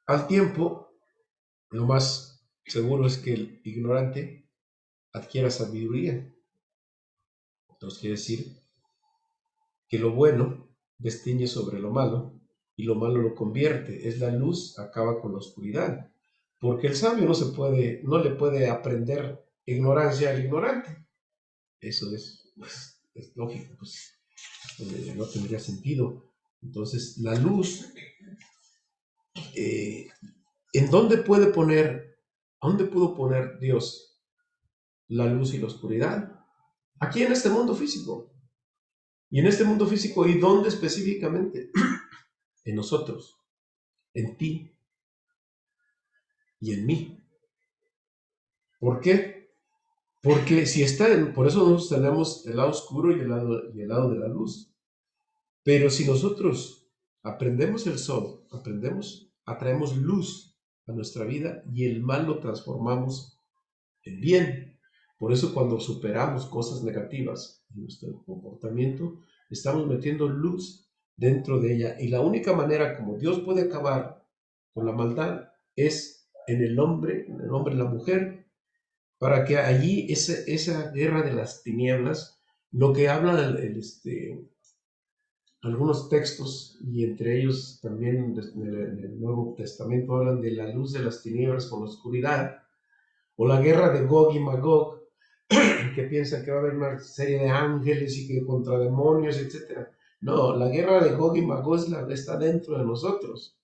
al tiempo, lo más seguro es que el ignorante adquiera sabiduría. Entonces quiere decir que lo bueno destiñe sobre lo malo y lo malo lo convierte. Es la luz, acaba con la oscuridad. Porque el sabio no le puede aprender ignorancia al ignorante. Eso es lógico, pues no tendría sentido. Entonces, la luz, ¿en dónde pudo poner Dios la luz y la oscuridad? Aquí en este mundo físico. Y en este mundo físico, ¿y dónde específicamente? En nosotros, en ti y en mí. ¿Por qué? Porque si está por eso nosotros tenemos el lado oscuro y el lado de la luz. Pero si nosotros aprendemos el sol, atraemos luz a nuestra vida y el mal lo transformamos en bien. Por eso cuando superamos cosas negativas en nuestro comportamiento, estamos metiendo luz dentro de ella. Y la única manera como Dios puede acabar con la maldad es en el hombre y la mujer, para que allí esa guerra de las tinieblas, lo que habla algunos textos, y entre ellos también en el Nuevo Testamento hablan de la luz de las tinieblas con la oscuridad, o la guerra de Gog y Magog, que piensan que va a haber una serie de ángeles y que contra demonios, etc. No, la guerra de Gog y Magog está dentro de nosotros.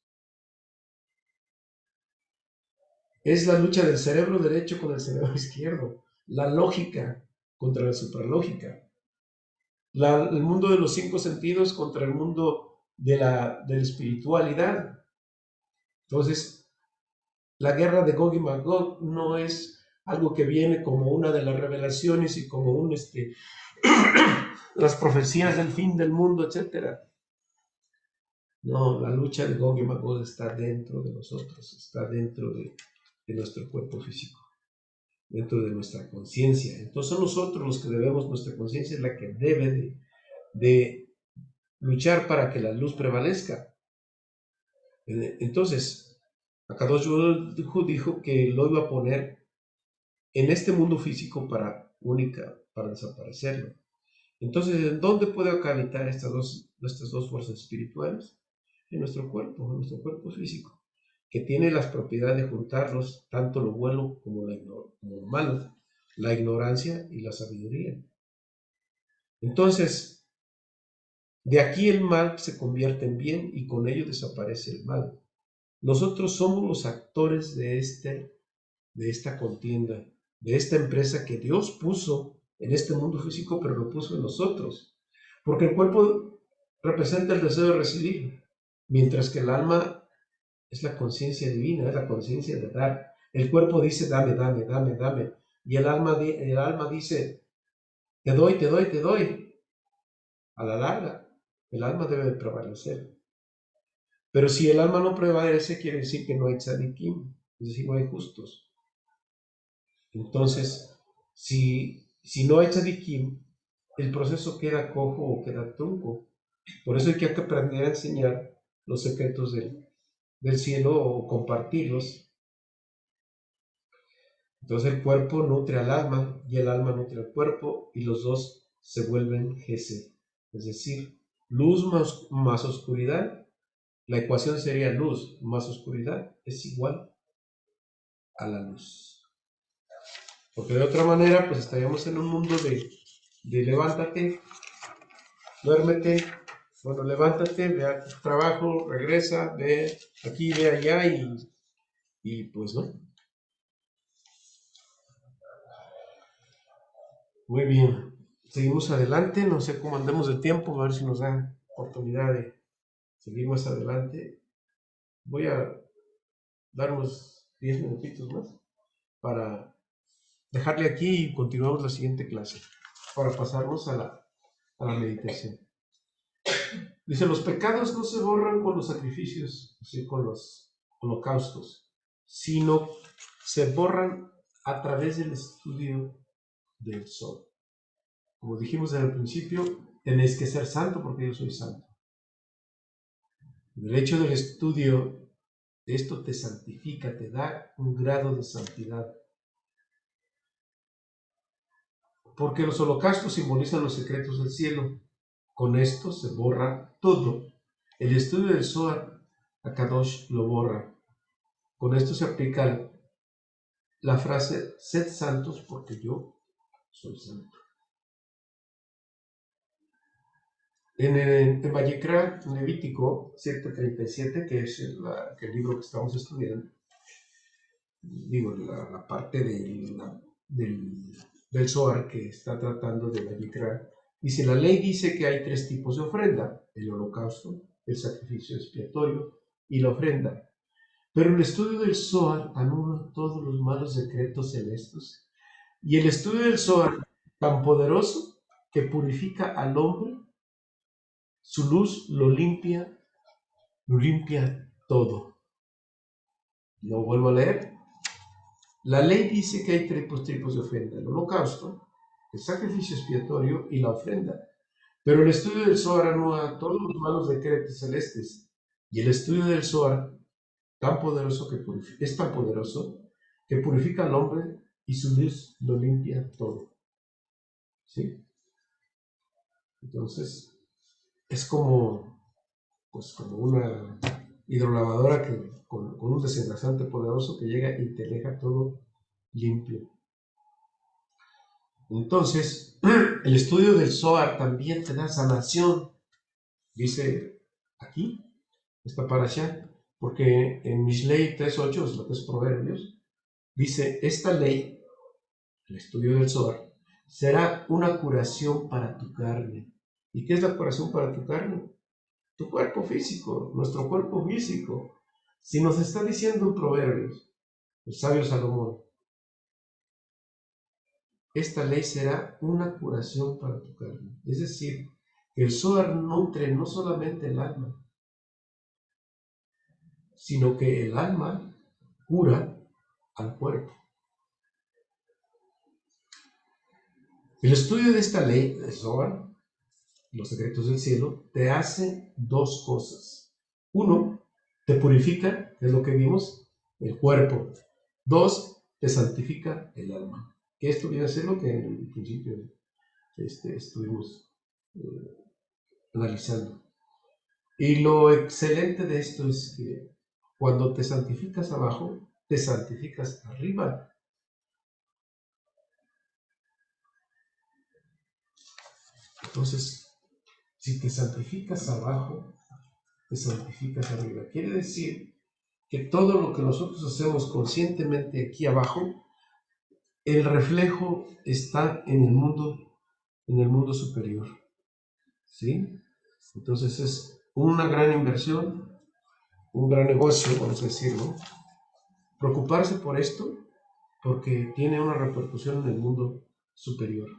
Es la lucha del cerebro derecho con el cerebro izquierdo, la lógica contra la supralógica, el mundo de los 5 sentidos contra el mundo de la espiritualidad. Entonces, la guerra de Gog y Magog no es algo que viene como una de las revelaciones y como las profecías del fin del mundo, etc. No, la lucha de Gog y Magog está dentro de nosotros, está dentro de nuestro cuerpo físico, dentro de nuestra conciencia. Entonces son nosotros los que debemos, nuestra conciencia es la que debe de luchar para que la luz prevalezca. Entonces, Akadosh Baruj dijo que lo iba a poner en este mundo físico para desaparecerlo. Entonces, ¿en dónde puede habitar estas dos fuerzas espirituales? En nuestro cuerpo físico, que tiene las propiedades de juntarlos, tanto lo bueno como lo malo, la ignorancia y la sabiduría. Entonces, de aquí el mal se convierte en bien y con ello desaparece el mal. Nosotros somos los actores de esta contienda, de esta empresa que Dios puso en este mundo físico, pero lo puso en nosotros. Porque el cuerpo representa el deseo de recibir, mientras que el alma es la conciencia divina, es la conciencia de dar. El cuerpo dice, dame, dame, dame, dame. Y el alma dice, te doy, te doy, te doy. A la larga, el alma debe de prevalecer. Pero si el alma no prevalece, quiere decir que no hay tzadikim, es decir, no hay justos. Entonces, si no hay tzadikim, el proceso queda cojo o queda trunco. Por eso hay que aprender a enseñar los secretos del cielo o compartirlos. Entonces el cuerpo nutre al alma y el alma nutre al cuerpo y los dos se vuelven gesed. Es decir, luz más oscuridad. La ecuación sería luz más oscuridad es igual a la luz. Porque de otra manera, pues estaríamos en un mundo de levántate, duérmete, bueno, levántate, ve a tu trabajo, regresa, ve aquí, ve allá y pues no. Muy bien, seguimos adelante, no sé cómo andemos de tiempo, a ver si nos da oportunidad de seguir más adelante. Voy a dar unos 10 minutitos más para dejarle aquí y continuamos la siguiente clase, para pasarnos a la meditación. Dice, los pecados no se borran con los sacrificios, así con los holocaustos, sino se borran a través del estudio del sol. Como dijimos en el principio, tenéis que ser santo porque yo soy santo. El hecho del estudio de esto te santifica, te da un grado de santidad. Porque los holocaustos simbolizan los secretos del cielo. Con esto se borra todo. El estudio del Zohar, Akadosh lo borra. Con esto se aplica la frase, sed santos porque yo soy santo. En Vayikra, Levítico 7:37, que es el libro que estamos estudiando, digo, la parte del Zohar que está tratando de Vayikra, dice, la ley dice que hay 3 tipos de ofrenda, el holocausto, el sacrificio expiatorio y la ofrenda. Pero el estudio del Zohar anula todos los malos decretos celestes. Y el estudio del Zohar, tan poderoso que purifica al hombre, su luz lo limpia todo. Lo vuelvo a leer. La ley dice que hay tres tipos de ofrenda: el holocausto, el sacrificio expiatorio y la ofrenda. Pero el estudio del Zohar anula todos los malos decretos celestes. Y el estudio del Zohar es tan poderoso que purifica al hombre y su luz lo limpia todo. ¿Sí? Entonces, es como una hidrolavadora con un desengrasante poderoso que llega y te deja todo limpio. Entonces, el estudio del Zohar también te da sanación, dice aquí, esta parasha, porque en Mishlei 3.8, es lo que es Proverbios, dice: esta ley, el estudio del Zohar, será una curación para tu carne. ¿Y qué es la curación para tu carne? Tu cuerpo físico, nuestro cuerpo físico. Si nos está diciendo en Proverbios, el sabio Salomón, esta ley será una curación para tu carne. Es decir, que el Zohar nutre no solamente el alma, sino que el alma cura al cuerpo. El estudio de esta ley, el Zohar, los secretos del cielo, te hace dos cosas. Uno, te purifica, que es lo que vimos, el cuerpo. Dos, te santifica el alma. Que esto viene a ser lo que en el principio estuvimos analizando. Y lo excelente de esto es que cuando te santificas abajo, te santificas arriba. Entonces, si te santificas abajo, te santificas arriba. Quiere decir que todo lo que nosotros hacemos conscientemente aquí abajo, el reflejo está en el mundo superior. ¿Sí? Entonces es una gran inversión, un gran negocio, vamos a decirlo, preocuparse por esto, porque tiene una repercusión en el mundo superior.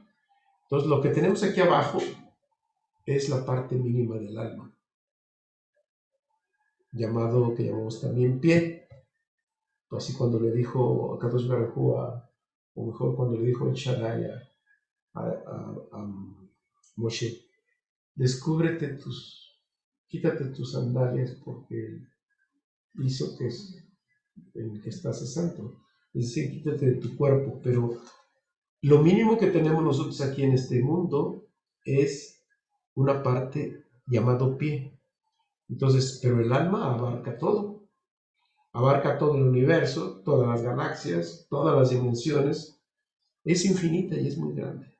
Entonces, lo que tenemos aquí abajo es la parte mínima del alma, que llamamos también pie. Así cuando le dijo a Kadosh Baruj Hu, o mejor cuando le dijo el Shaddai a Moshe: quítate tus sandalias porque hizo que en que estás santo. Es decir, quítate de tu cuerpo. Pero lo mínimo que tenemos nosotros aquí en este mundo es una parte llamado pie. Entonces, pero el alma abarca todo. Abarca todo el universo, todas las galaxias, todas las dimensiones. Es infinita y es muy grande.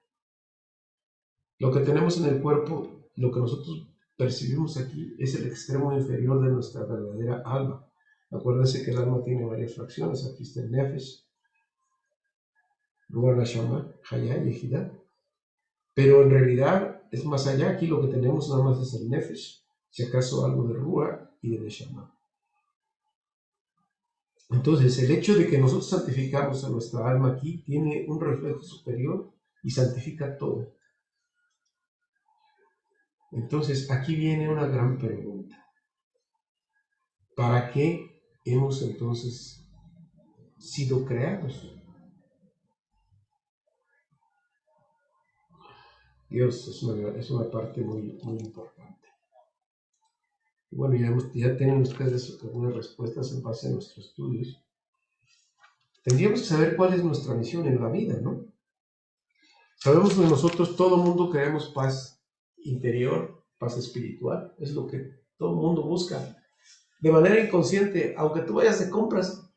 Lo que tenemos en el cuerpo, lo que nosotros percibimos aquí, es el extremo inferior de nuestra verdadera alma. Acuérdense que el alma tiene varias fracciones. Aquí está el Nefesh, Ruach Neshama, Hayah y Ejidá. Pero en realidad es más allá. Aquí lo que tenemos nada más es el Nefesh, si acaso algo de Ruach y de Neshama. Entonces, el hecho de que nosotros santificamos a nuestra alma aquí tiene un reflejo superior y santifica todo. Entonces, aquí viene una gran pregunta. ¿Para qué hemos entonces sido creados? Dios es una parte muy, muy importante. Y bueno, ya tienen ustedes algunas respuestas en base a nuestros estudios. Tendríamos que saber cuál es nuestra misión en la vida, ¿no? Sabemos que nosotros, todo mundo, queremos paz interior, paz espiritual. Es lo que todo el mundo busca. De manera inconsciente, aunque tú vayas de compras,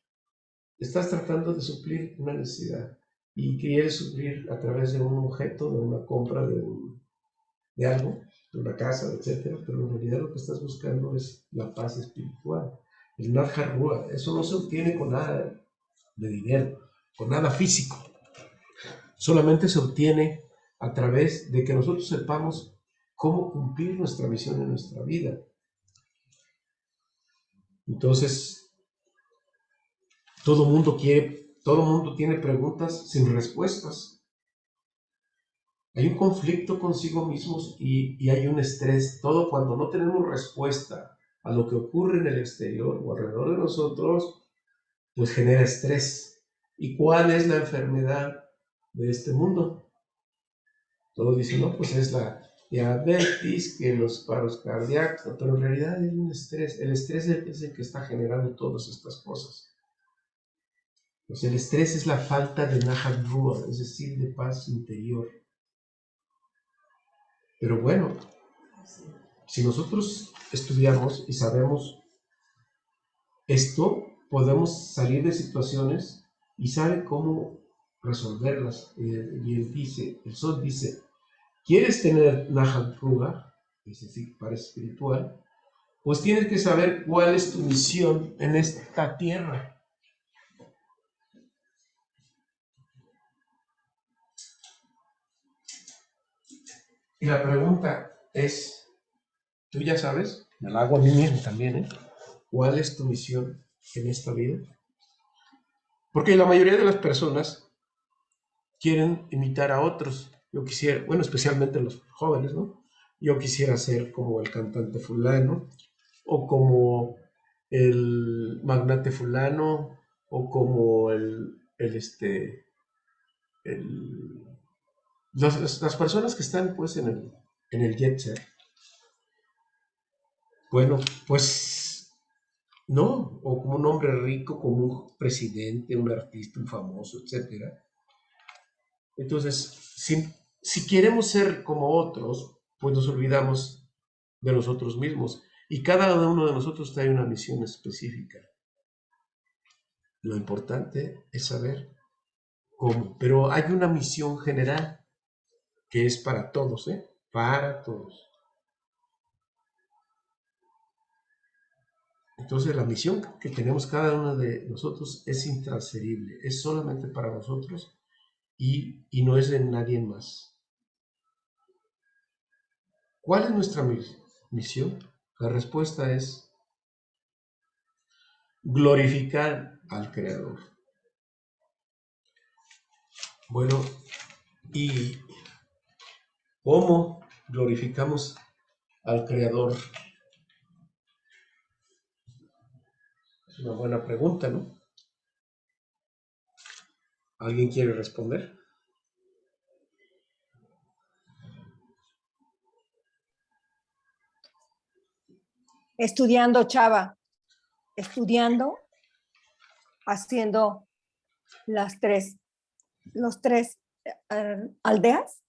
estás tratando de suplir una necesidad. Y quieres suplir a través de un objeto, de una compra, de algo, de una casa, etc. Pero en realidad lo que estás buscando es la paz espiritual. El Nadja Rúa. Eso no se obtiene con nada de dinero, con nada físico. Solamente se obtiene a través de que nosotros sepamos cómo cumplir nuestra misión en nuestra vida. Entonces, todo mundo tiene preguntas sin respuestas. Hay un conflicto consigo mismos y hay un estrés. Todo cuando no tenemos respuesta a lo que ocurre en el exterior o alrededor de nosotros, pues genera estrés. ¿Y cuál es la enfermedad de este mundo? Todos dicen, no, pues es la diabetes, que los paros cardíacos, pero en realidad es un estrés. El estrés es el que está generando todas estas cosas. Pues el estrés es la falta de Nahat Ruach, es decir, de paz interior. Pero bueno, si nosotros estudiamos y sabemos esto, podemos salir de situaciones y sabe cómo resolverlas. Y el Sod dice, ¿quieres tener Nahat Ruach? Es decir, para espiritual, pues tienes que saber cuál es tu misión en esta tierra. Y la pregunta es, ¿tú ya sabes? Me la hago a mí mismo también, ¿eh? ¿Cuál es tu misión en esta vida? Porque la mayoría de las personas quieren imitar a otros. Yo quisiera, bueno, especialmente los jóvenes, ¿no? Yo quisiera ser como el cantante fulano, o como el magnate fulano, o como las personas que están pues en el jet set. Bueno, pues no, o como un hombre rico, como un presidente, un artista, un famoso, etcétera. Entonces, si queremos ser como otros, pues nos olvidamos de nosotros mismos. Y cada uno de nosotros trae una misión específica. Lo importante es saber cómo. Pero hay una misión general que es para todos, ¿eh? Para todos. Entonces la misión que tenemos cada uno de nosotros es intransferible, es solamente para nosotros y no es de nadie más. ¿Cuál es nuestra misión? La respuesta es glorificar al Creador. Bueno, ¿y cómo glorificamos al Creador? Es una buena pregunta, ¿no? ¿Alguien quiere responder? Estudiando, Chava, estudiando, haciendo los tres aldeas.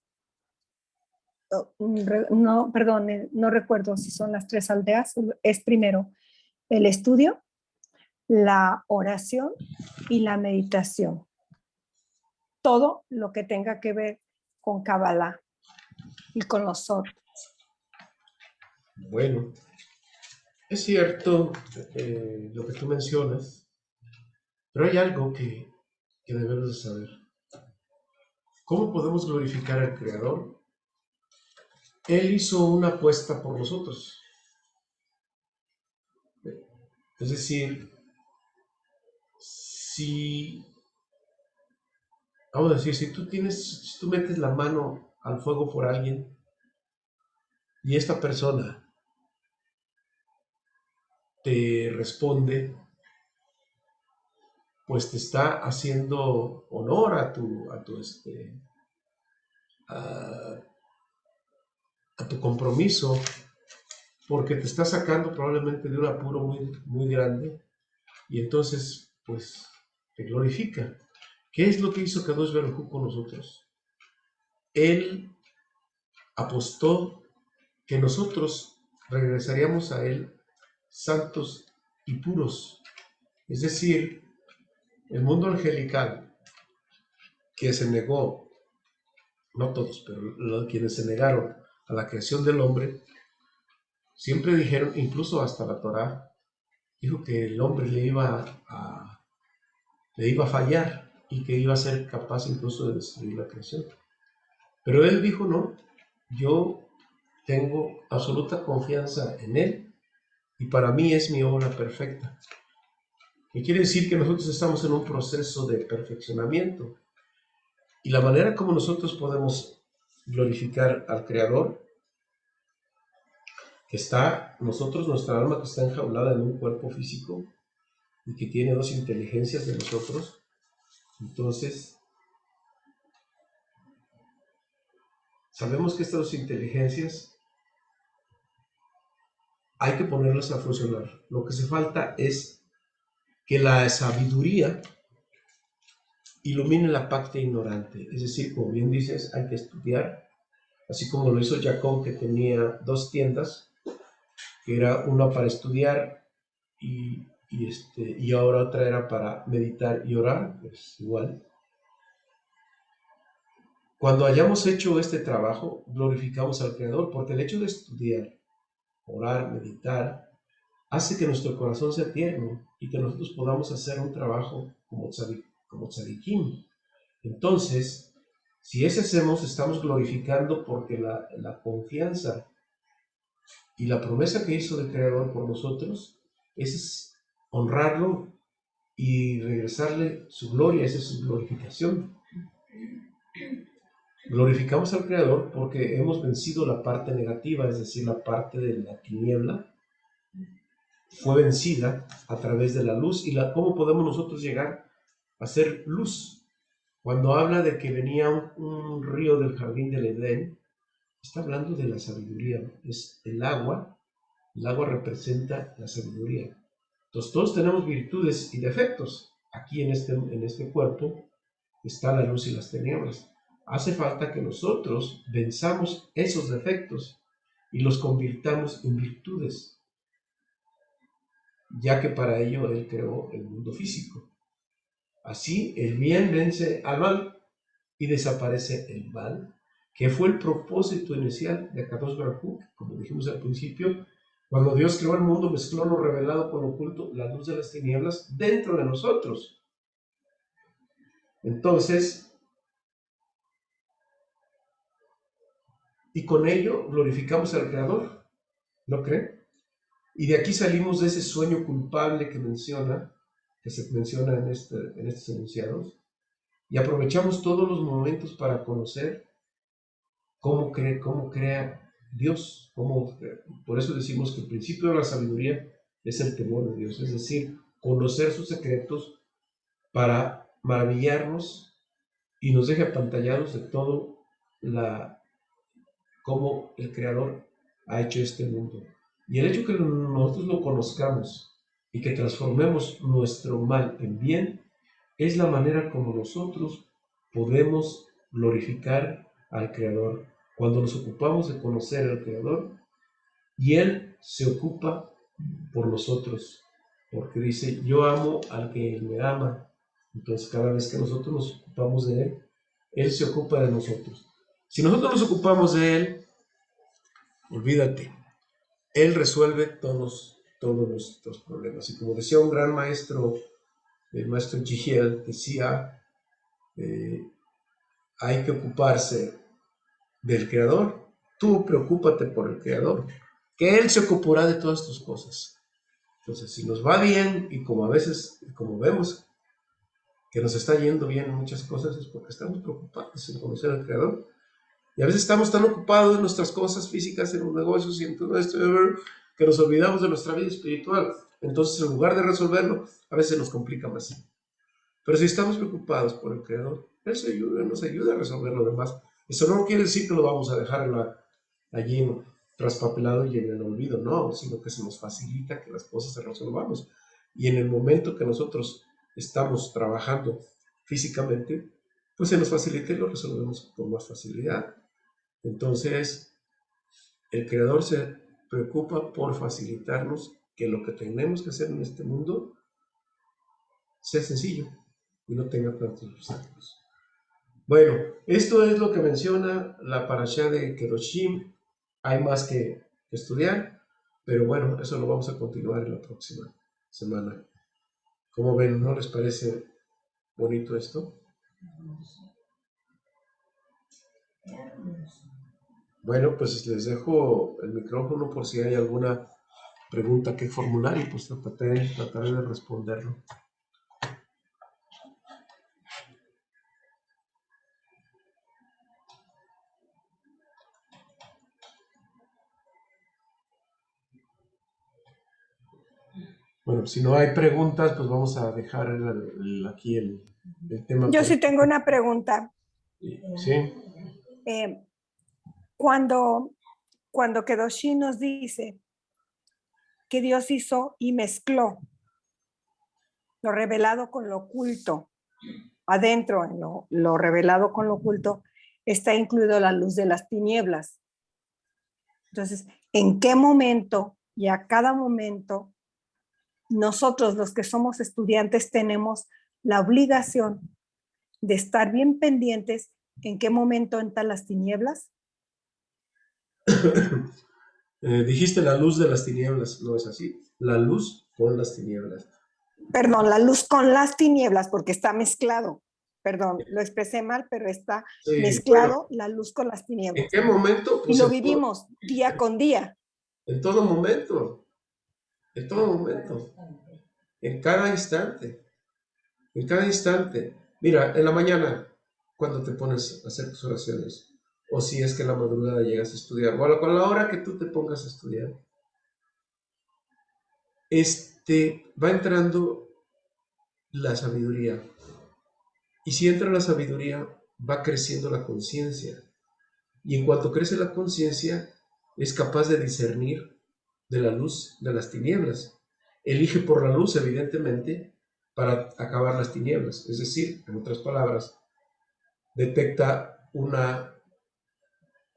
No, perdón, no recuerdo si son las tres aldeas. Es primero el estudio, la oración y la meditación. Todo lo que tenga que ver con Kabbalah y con los Sod. Bueno, es cierto lo que tú mencionas, pero hay algo que debemos de saber. ¿Cómo podemos glorificar al Creador? Él hizo una apuesta por nosotros. Es decir, si, vamos a decir, si tú metes la mano al fuego por alguien y esta persona te responde, pues te está haciendo honor a, a tu compromiso, porque te está sacando probablemente de un apuro muy, muy grande y entonces, pues, te glorifica. ¿Qué es lo que hizo Kadosh Baruj Hu con nosotros? Él apostó que nosotros regresaríamos a Él santos y puros. Es decir, el mundo angelical que se negó, no todos, pero quienes se negaron a la creación del hombre, siempre dijeron, incluso hasta la Torá, dijo que el hombre le iba a fallar y que iba a ser capaz incluso de destruir la creación. Pero él dijo, no, yo tengo absoluta confianza en él y para mí es mi obra perfecta. Y quiere decir que nosotros estamos en un proceso de perfeccionamiento. Y la manera como nosotros podemos glorificar al Creador, que está, nuestra alma que está enjaulada en un cuerpo físico y que tiene dos inteligencias de nosotros, entonces sabemos que estas dos inteligencias hay que ponerlas a funcionar. Lo que hace falta es que la sabiduría ilumine la parte ignorante. Es decir, como bien dices, hay que estudiar, así como lo hizo Jacob, que tenía dos tiendas, que era una para estudiar y ahora otra era para meditar y orar, pues igual. Cuando hayamos hecho este trabajo, glorificamos al Creador, porque el hecho de estudiar, orar, meditar, hace que nuestro corazón sea tierno y que nosotros podamos hacer un trabajo como tzadikim. Entonces, si ese hacemos, estamos glorificando porque la confianza y la promesa que hizo el Creador por nosotros es honrarlo y regresarle su gloria, esa es su glorificación. Glorificamos al Creador porque hemos vencido la parte negativa, es decir, la parte de la tiniebla, fue vencida a través de la luz. ¿Y cómo podemos nosotros llegar a ser luz? Cuando habla de que venía un río del jardín del Edén, está hablando de la sabiduría. Es el agua representa la sabiduría. Entonces todos tenemos virtudes y defectos. Aquí en este cuerpo está la luz y las tinieblas. Hace falta que nosotros venzamos esos defectos y los convirtamos en virtudes, ya que para ello Él creó el mundo físico. Así el bien vence al mal y desaparece el mal, que fue el propósito inicial de Akadosh Baruj Hu, como dijimos al principio. Cuando Dios creó el mundo, mezcló lo revelado con lo oculto, la luz de las tinieblas, dentro de nosotros. Entonces, y con ello glorificamos al Creador, ¿no creen? Y de aquí salimos de ese sueño culpable que se menciona en estos enunciados, y aprovechamos todos los momentos para conocer cómo crea Dios. Por eso decimos que el principio de la sabiduría es el temor de Dios, es decir, conocer sus secretos para maravillarnos y nos deje apantallados de todo cómo el Creador ha hecho este mundo. Y el hecho que nosotros lo conozcamos y que transformemos nuestro mal en bien es la manera como nosotros podemos glorificar al Creador. Cuando nos ocupamos de conocer al Creador y Él se ocupa por nosotros, porque dice, yo amo al que me ama. Entonces cada vez que nosotros nos ocupamos de Él, Él se ocupa de nosotros. Si nosotros nos ocupamos de Él, olvídate, Él resuelve todos nuestros problemas. Y como decía un gran maestro, el maestro Gigiel, decía, hay que ocuparse del Creador. Tú preocúpate por el Creador, que Él se ocupará de todas tus cosas. Entonces, si nos va bien, y como a veces, como vemos que nos está yendo bien en muchas cosas, es porque estamos preocupados en conocer al Creador. Y a veces estamos tan ocupados en nuestras cosas físicas, en los negocios y en todo esto, que nos olvidamos de nuestra vida espiritual. Entonces, en lugar de resolverlo, a veces nos complica más. Pero si estamos preocupados por el Creador, Él nos ayuda a resolver lo demás. Eso no quiere decir que lo vamos a dejar allí traspapelado y en el olvido, no, sino que se nos facilita que las cosas se resolvamos. Y en el momento que nosotros estamos trabajando físicamente, pues se nos facilita y lo resolvemos con más facilidad. Entonces, el Creador se preocupa por facilitarnos que lo que tenemos que hacer en este mundo sea sencillo y no tenga tantos obstáculos. Bueno, esto es lo que menciona la parashá de Kedoshim. Hay más que estudiar, pero bueno, eso lo vamos a continuar en la próxima semana. ¿Cómo ven? ¿No les parece bonito esto? Bueno, pues les dejo el micrófono por si hay alguna pregunta qué formulario, pues trataré de responderlo. Bueno, si no hay preguntas, pues vamos a dejar aquí el tema. Yo sí tengo una pregunta. Sí. Cuando Kedoshi nos dice que Dios hizo y mezcló lo revelado con lo oculto, adentro, en lo revelado con lo oculto, está incluido la luz de las tinieblas. Entonces, ¿en qué momento y a cada momento nosotros, los que somos estudiantes, tenemos la obligación de estar bien pendientes en qué momento entran las tinieblas? Dijiste la luz de las tinieblas, ¿no es así? La luz con las tinieblas. Perdón, la luz con las tinieblas, porque está mezclado. Perdón, lo expresé mal, pero está mezclado, bueno, la luz con las tinieblas. ¿En qué momento? Pues y lo vivimos día con día. En todo momento, en todo momento, en cada instante, en cada instante. Mira, en la mañana, cuando te pones a hacer tus oraciones, o si es que en la madrugada llegas a estudiar, o con la hora que tú te pongas a estudiar, va entrando la sabiduría. Y si entra la sabiduría, va creciendo la conciencia. Y en cuanto crece la conciencia, es capaz de discernir de la luz de las tinieblas. Elige por la luz, evidentemente, para acabar las tinieblas. Es decir, en otras palabras, detecta una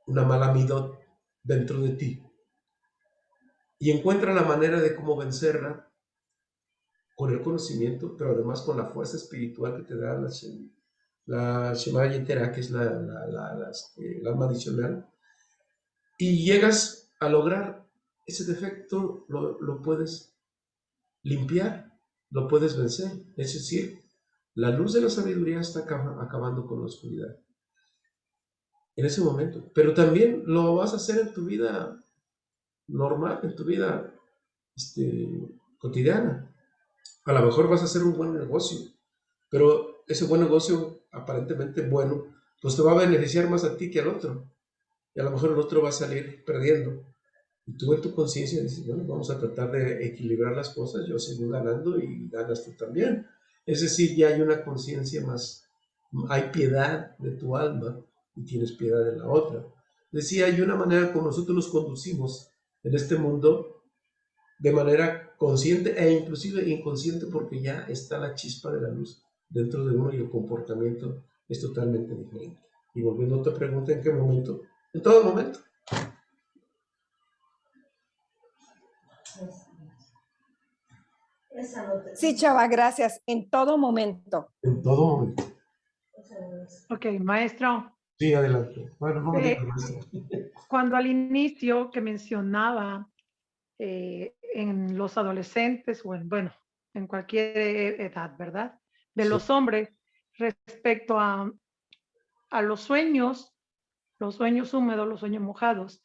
mala midot dentro de ti y encuentra la manera de cómo vencerla con el conocimiento, pero además con la fuerza espiritual que te da la Shema Yetera, que es la alma adicional, y llegas a lograr ese defecto, lo puedes limpiar, lo puedes vencer. Es decir, la luz de la sabiduría está acabando con la oscuridad en ese momento, pero también lo vas a hacer en tu vida normal, en tu vida cotidiana. A lo mejor vas a hacer un buen negocio, pero ese buen negocio aparentemente bueno, pues te va a beneficiar más a ti que al otro, y a lo mejor el otro va a salir perdiendo. Y tú en tu conciencia dices, bueno, vamos a tratar de equilibrar las cosas, yo sigo ganando y ganas tú también. Es decir, ya hay una conciencia más, hay piedad de tu alma y tienes piedad de la otra. Decía, hay una manera como nosotros nos conducimos en este mundo de manera consciente e inclusive inconsciente, porque ya está la chispa de la luz dentro de uno y el comportamiento es totalmente diferente. Y volviendo a otra pregunta, ¿en qué momento? En todo momento. Sí, Chava, gracias. En todo momento. En todo momento. Ok, maestro. Sí, adelante. Bueno, no me digas, maestro. Cuando al inicio que mencionaba en los adolescentes o en cualquier edad, ¿verdad? De los hombres respecto a los sueños húmedos, los sueños mojados.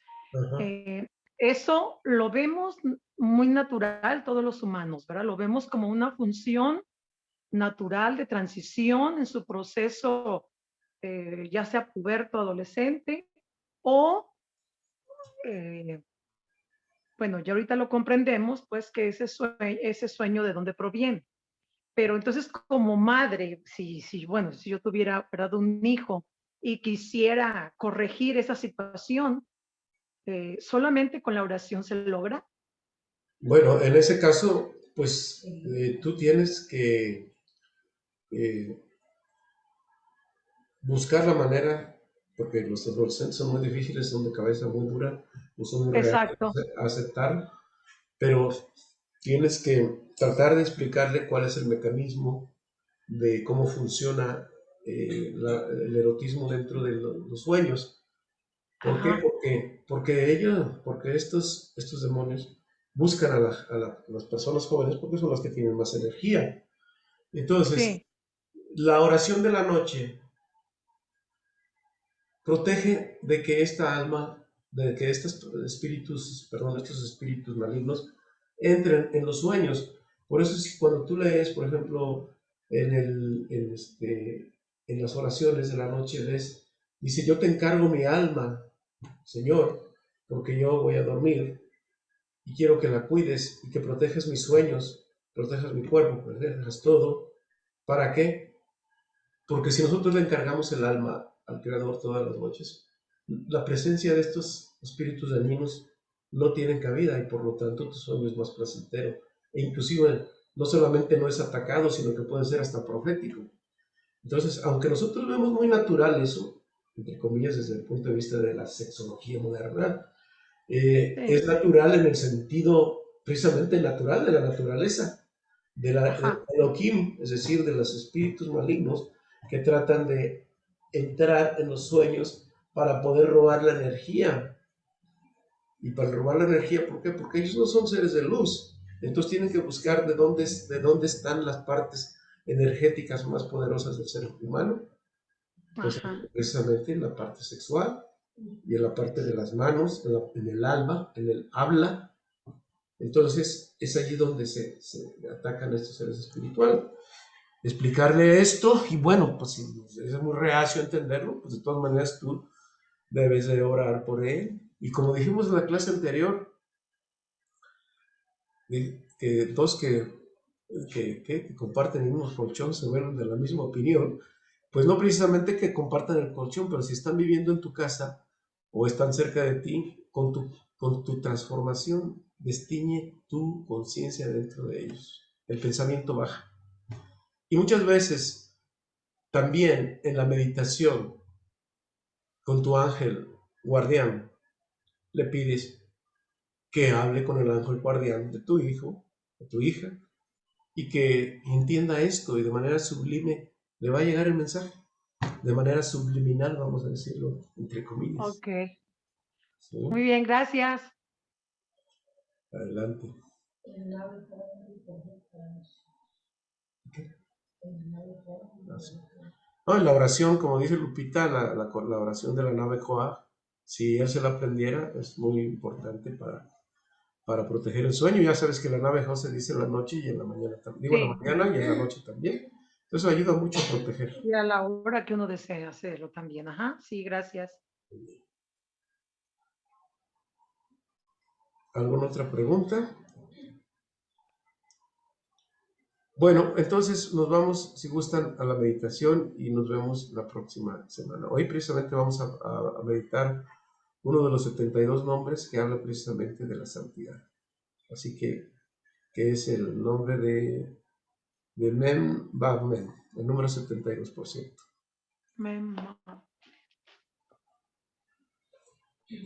Eso lo vemos muy natural todos los humanos, ¿verdad? Lo vemos como una función natural de transición en su proceso, ya sea puberto, adolescente, o, bueno, ya ahorita lo comprendemos, pues que ese sueño de dónde proviene. Pero entonces como madre, si yo tuviera, ¿verdad?, un hijo y quisiera corregir esa situación, ¿solamente con la oración se logra? Bueno, en ese caso, pues tú tienes que buscar la manera, porque los adolescentes son muy difíciles, son de cabeza muy dura, no son muy reacios a aceptar, pero tienes que tratar de explicarle cuál es el mecanismo de cómo funciona el erotismo dentro de los sueños. ¿Por qué? Porque estos demonios buscan a las personas jóvenes porque son las que tienen más energía. Entonces, la oración de la noche protege de que esta alma, de que estos espíritus malignos entren en los sueños. Por eso es que cuando tú lees, por ejemplo, en las oraciones de la noche, dice, yo te encargo mi alma, Señor, porque yo voy a dormir y quiero que la cuides y que protejas mis sueños, protejas mi cuerpo, protejas todo. ¿Para qué? Porque si nosotros le encargamos el alma al Creador todas las noches, la presencia de estos espíritus dañinos no tienen cabida y por lo tanto tu sueño es más placentero. E inclusive no solamente no es atacado, sino que puede ser hasta profético. Entonces, aunque nosotros vemos muy natural eso, entre comillas, desde el punto de vista de la sexología moderna, Sí. es natural en el sentido precisamente natural de la naturaleza, de Ajá. Elohim, es decir, de los espíritus malignos que tratan de entrar en los sueños para poder robar la energía. Y para robar la energía, ¿por qué? Porque ellos no son seres de luz. Entonces tienen que buscar de dónde están las partes energéticas más poderosas del ser humano. Pues Ajá. precisamente en la parte sexual y en la parte de las manos, en el alma, en el habla. Entonces es allí donde se atacan estos seres espirituales. Explicarle esto, y bueno, pues si es muy reacio a entenderlo, pues de todas maneras tú debes de orar por él. Y como dijimos en la clase anterior, que dos que comparten el mismo colchón se vuelven de la misma opinión, pues no precisamente que compartan el colchón, pero si están viviendo en tu casa o están cerca de ti, con tu transformación, destiñe tu conciencia dentro de ellos. El pensamiento baja. Y muchas veces también en la meditación con tu ángel guardián le pides que hable con el ángel guardián de tu hijo, de tu hija, y que entienda esto y de manera sublime le va a llegar el mensaje, de manera subliminal, vamos a decirlo, entre comillas. Ok. ¿Sí? Muy bien, gracias. Adelante. Así. No, en la oración, como dice Lupita, la oración de la nave Joab, si él se la aprendiera, es muy importante para proteger el sueño. Ya sabes que la nave Joab se dice en la noche y en la mañana también. Digo, en la Sí. mañana y en la noche también. Eso ayuda mucho a proteger. Y a la hora que uno desee hacerlo también. Ajá. Sí, gracias. ¿Alguna otra pregunta? Bueno, entonces nos vamos, si gustan, a la meditación y nos vemos la próxima semana. Hoy precisamente vamos a meditar uno de los 72 nombres que habla precisamente de la santidad. Así que es el nombre de Mem Bab Mem, el número 72%. Mem.